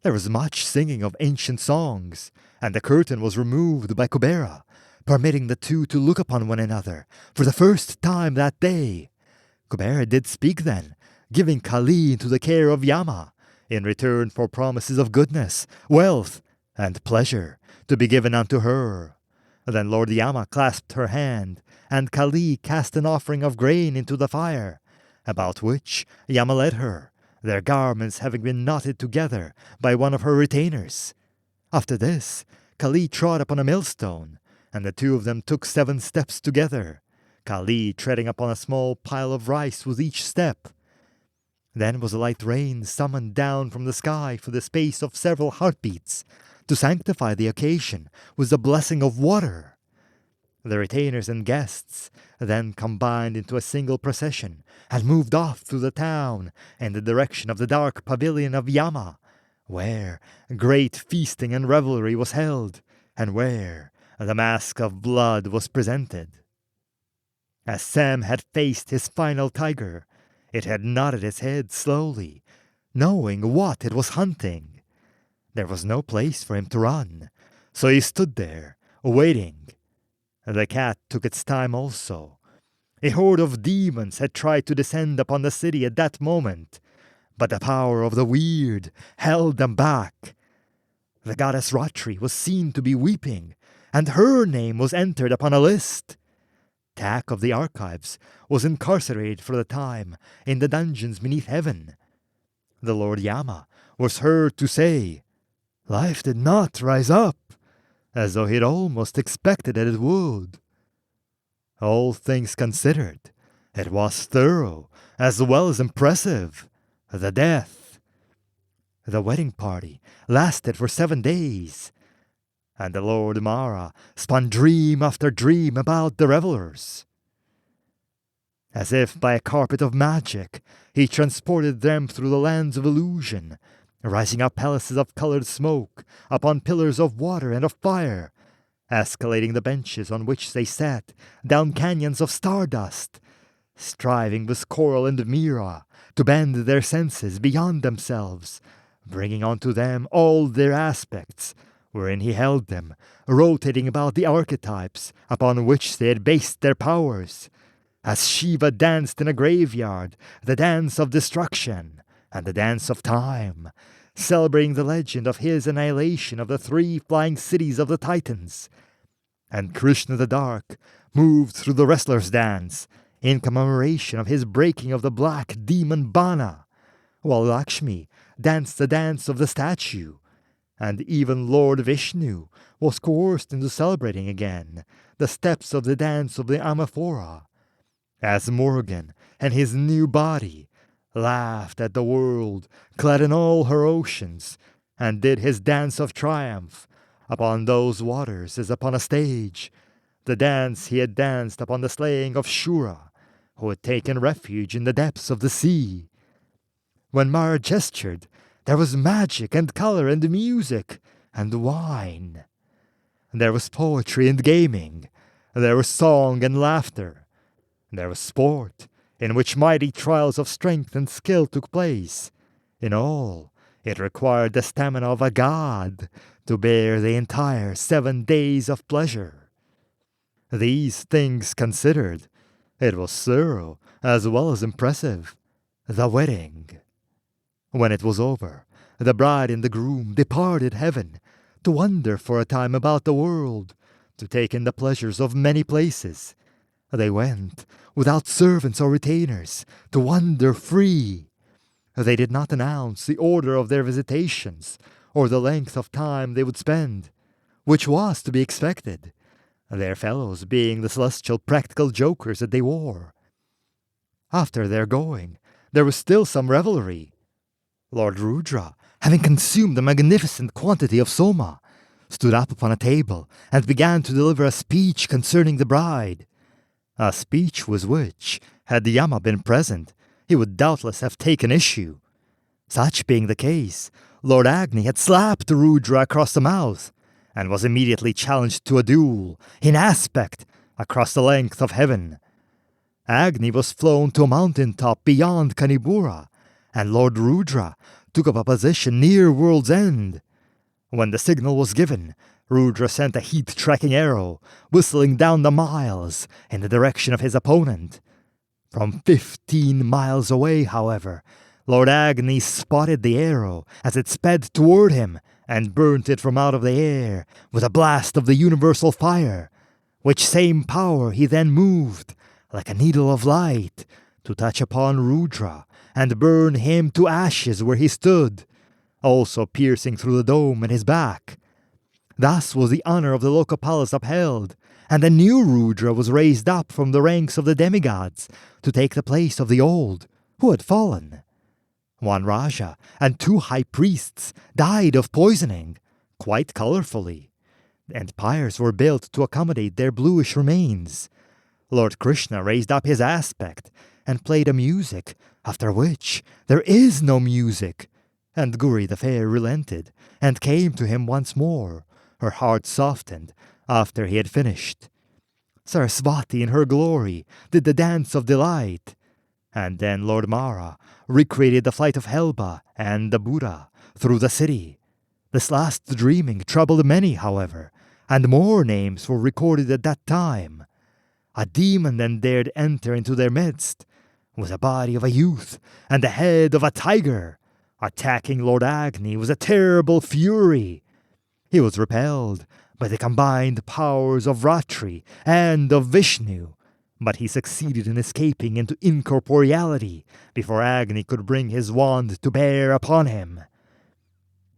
There was much singing of ancient songs, and the curtain was removed by Kubera, permitting the two to look upon one another for the first time that day. Kubera did speak then, giving Kali into the care of Yama, in return for promises of goodness, wealth, and pleasure to be given unto her. Then Lord Yama clasped her hand, and Kali cast an offering of grain into the fire, about which Yama led her, their garments having been knotted together by one of her retainers. After this, Kali trod upon a millstone, and the two of them took 7 steps together, Kali treading upon a small pile of rice with each step. Then was a light rain summoned down from the sky for the space of several heartbeats, to sanctify the occasion with the blessing of water. The retainers and guests then combined into a single procession, and moved off through the town in the direction of the dark pavilion of Yama, where great feasting and revelry was held, and where the mask of blood was presented. As Sam had faced his final tiger, it had nodded its head slowly, knowing what it was hunting. There was no place for him to run, so he stood there, waiting. The cat took its time also. A horde of demons had tried to descend upon the city at that moment, but the power of the weird held them back. The goddess Ratri was seen to be weeping, and her name was entered upon a list. Tak of the Archives was incarcerated for the time in the dungeons beneath heaven. The Lord Yama was heard to say, "Life did not rise up," as though he'd almost expected that it would. All things considered, it was thorough as well as impressive. The death. The wedding party lasted for 7 days, and the Lord Mara spun dream after dream about the revelers. As if by a carpet of magic, he transported them through the lands of illusion, rising up palaces of colored smoke upon pillars of water and of fire, escalating the benches on which they sat down canyons of stardust, striving with coral and mira to bend their senses beyond themselves, bringing onto them all their aspects, wherein he held them, rotating about the archetypes upon which they had based their powers, as Shiva danced in a graveyard, the dance of destruction and the dance of time, celebrating the legend of his annihilation of the 3 flying cities of the Titans. And Krishna the Dark moved through the wrestler's dance in commemoration of his breaking of the black demon Bana, while Lakshmi danced the dance of the statue, and even Lord Vishnu was coerced into celebrating again the steps of the dance of the Amaphora, as Morgan and his new body laughed at the world clad in all her oceans, and did his dance of triumph upon those waters as upon a stage, the dance he had danced upon the slaying of Shura, who had taken refuge in the depths of the sea. When Mara gestured, there was magic and color and music and wine. There was poetry and gaming. There was song and laughter. There was sport, in which mighty trials of strength and skill took place. In all, it required the stamina of a god to bear the entire 7 days of pleasure. These things considered, it was thorough as well as impressive. The wedding. When it was over, the bride and the groom departed heaven to wander for a time about the world, to take in the pleasures of many places. They went without servants or retainers, to wander free. They did not announce the order of their visitations, or the length of time they would spend, which was to be expected, their fellows being the celestial practical jokers that they wore. After their going, there was still some revelry. Lord Rudra, having consumed a magnificent quantity of soma, stood up upon a table and began to deliver a speech concerning the bride. A speech with which, had Yama been present, he would doubtless have taken issue. Such being the case, Lord Agni had slapped Rudra across the mouth, and was immediately challenged to a duel, in aspect, across the length of heaven. Agni was flown to a mountain top beyond Kanibura, and Lord Rudra took up a position near World's End. When the signal was given, Rudra sent a heat-tracking arrow, whistling down the miles in the direction of his opponent. From 15 miles away, however, Lord Agni spotted the arrow as it sped toward him, and burnt it from out of the air with a blast of the universal fire, which same power he then moved, like a needle of light, to touch upon Rudra and burn him to ashes where he stood, also piercing through the dome in his back. Thus was the honor of the local palace upheld, and a new Rudra was raised up from the ranks of the demigods to take the place of the old, who had fallen. One Raja and 2 high priests died of poisoning, quite colorfully, and pyres were built to accommodate their bluish remains. Lord Krishna raised up his aspect and played a music, after which there is no music. And Gauri the fair relented, and came to him once more, her heart softened after he had finished. Saraswati in her glory did the dance of delight. And then Lord Mara recreated the flight of Helba and the Buddha through the city. This last dreaming troubled many, however, and more names were recorded at that time. A demon then dared enter into their midst, with the body of a youth and the head of a tiger. Attacking Lord Agni with a terrible fury. He was repelled by the combined powers of Ratri and of Vishnu, but he succeeded in escaping into incorporeality before Agni could bring his wand to bear upon him.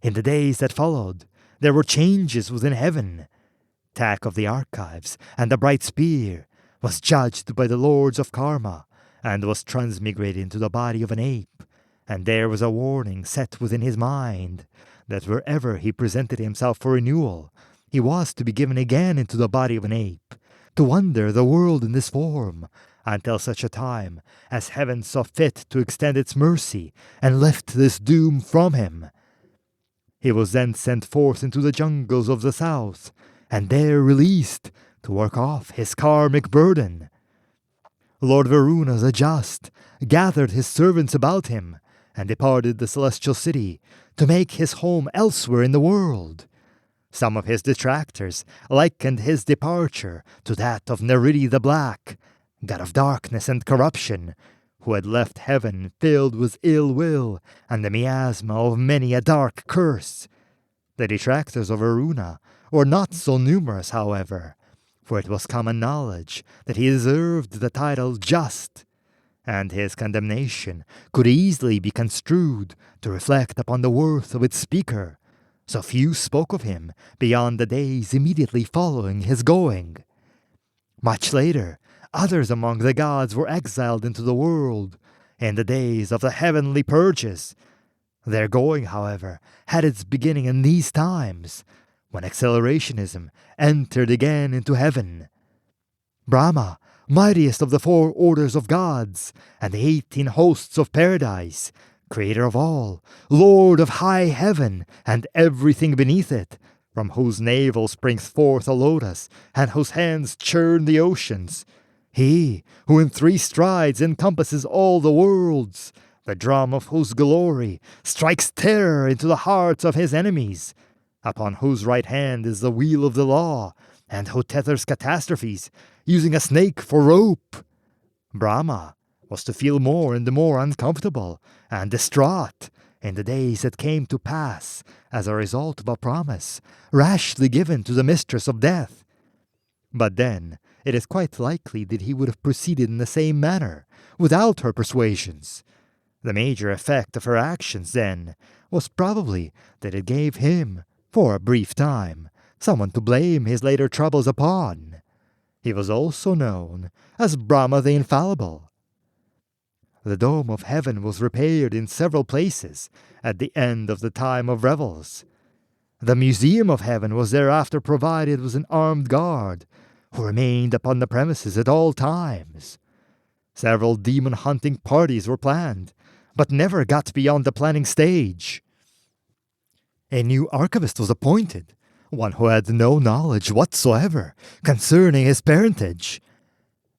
In the days that followed, there were changes within heaven. Tak of the archives and the bright spear was judged by the lords of karma and was transmigrated into the body of an ape, and there was a warning set within his mind that wherever he presented himself for renewal, he was to be given again into the body of an ape, to wander the world in this form, until such a time as heaven saw fit to extend its mercy and lift this doom from him. He was then sent forth into the jungles of the south, and there released to work off his karmic burden. Lord Varuna the Just gathered his servants about him, and departed the celestial city to make his home elsewhere in the world. Some of his detractors likened his departure to that of Neridi the Black, god of darkness and corruption, who had left heaven filled with ill will and the miasma of many a dark curse. The detractors of Varuna were not so numerous, however, for it was common knowledge that he deserved the title Just, and his condemnation could easily be construed to reflect upon the worth of its speaker, so few spoke of him beyond the days immediately following his going. Much later, others among the gods were exiled into the world in the days of the heavenly purges. Their going, however, had its beginning in these times, when accelerationism entered again into heaven. Brahma, mightiest of the 4 orders of gods, and the 18 hosts of paradise, creator of all, lord of high heaven and everything beneath it, from whose navel springs forth a lotus, and whose hands churn the oceans, he who in 3 strides encompasses all the worlds, the drum of whose glory strikes terror into the hearts of his enemies, upon whose right hand is the wheel of the law, and who tethers catastrophes, using a snake for rope. Brahma was to feel more and more uncomfortable and distraught in the days that came to pass as a result of a promise rashly given to the mistress of death. But then it is quite likely that he would have proceeded in the same manner, without her persuasions. The major effect of her actions, then, was probably that it gave him, for a brief time, someone to blame his later troubles upon. He was also known as Brahma the Infallible. The dome of heaven was repaired in several places at the end of the time of revels. The museum of heaven was thereafter provided with an armed guard, who remained upon the premises at all times. Several demon-hunting parties were planned, but never got beyond the planning stage. A new archivist was appointed, one who had no knowledge whatsoever concerning his parentage.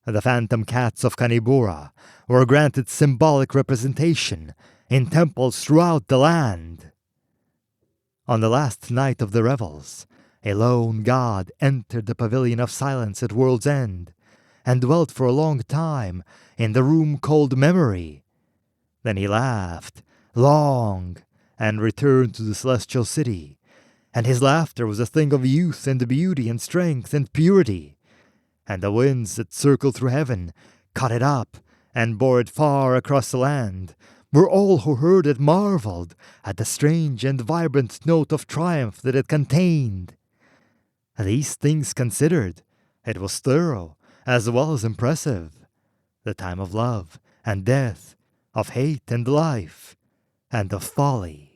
The phantom cats of Kanibura were granted symbolic representation in temples throughout the land. On the last night of the revels, a lone god entered the pavilion of silence at World's End, and dwelt for a long time in the room called Memory. Then he laughed long, and returned to the celestial city, and his laughter was a thing of youth and beauty and strength and purity, and the winds that circled through heaven caught it up and bore it far across the land, where all who heard it marveled at the strange and vibrant note of triumph that it contained. These things considered, it was thorough as well as impressive. The time of love and death, of hate and life, and of folly.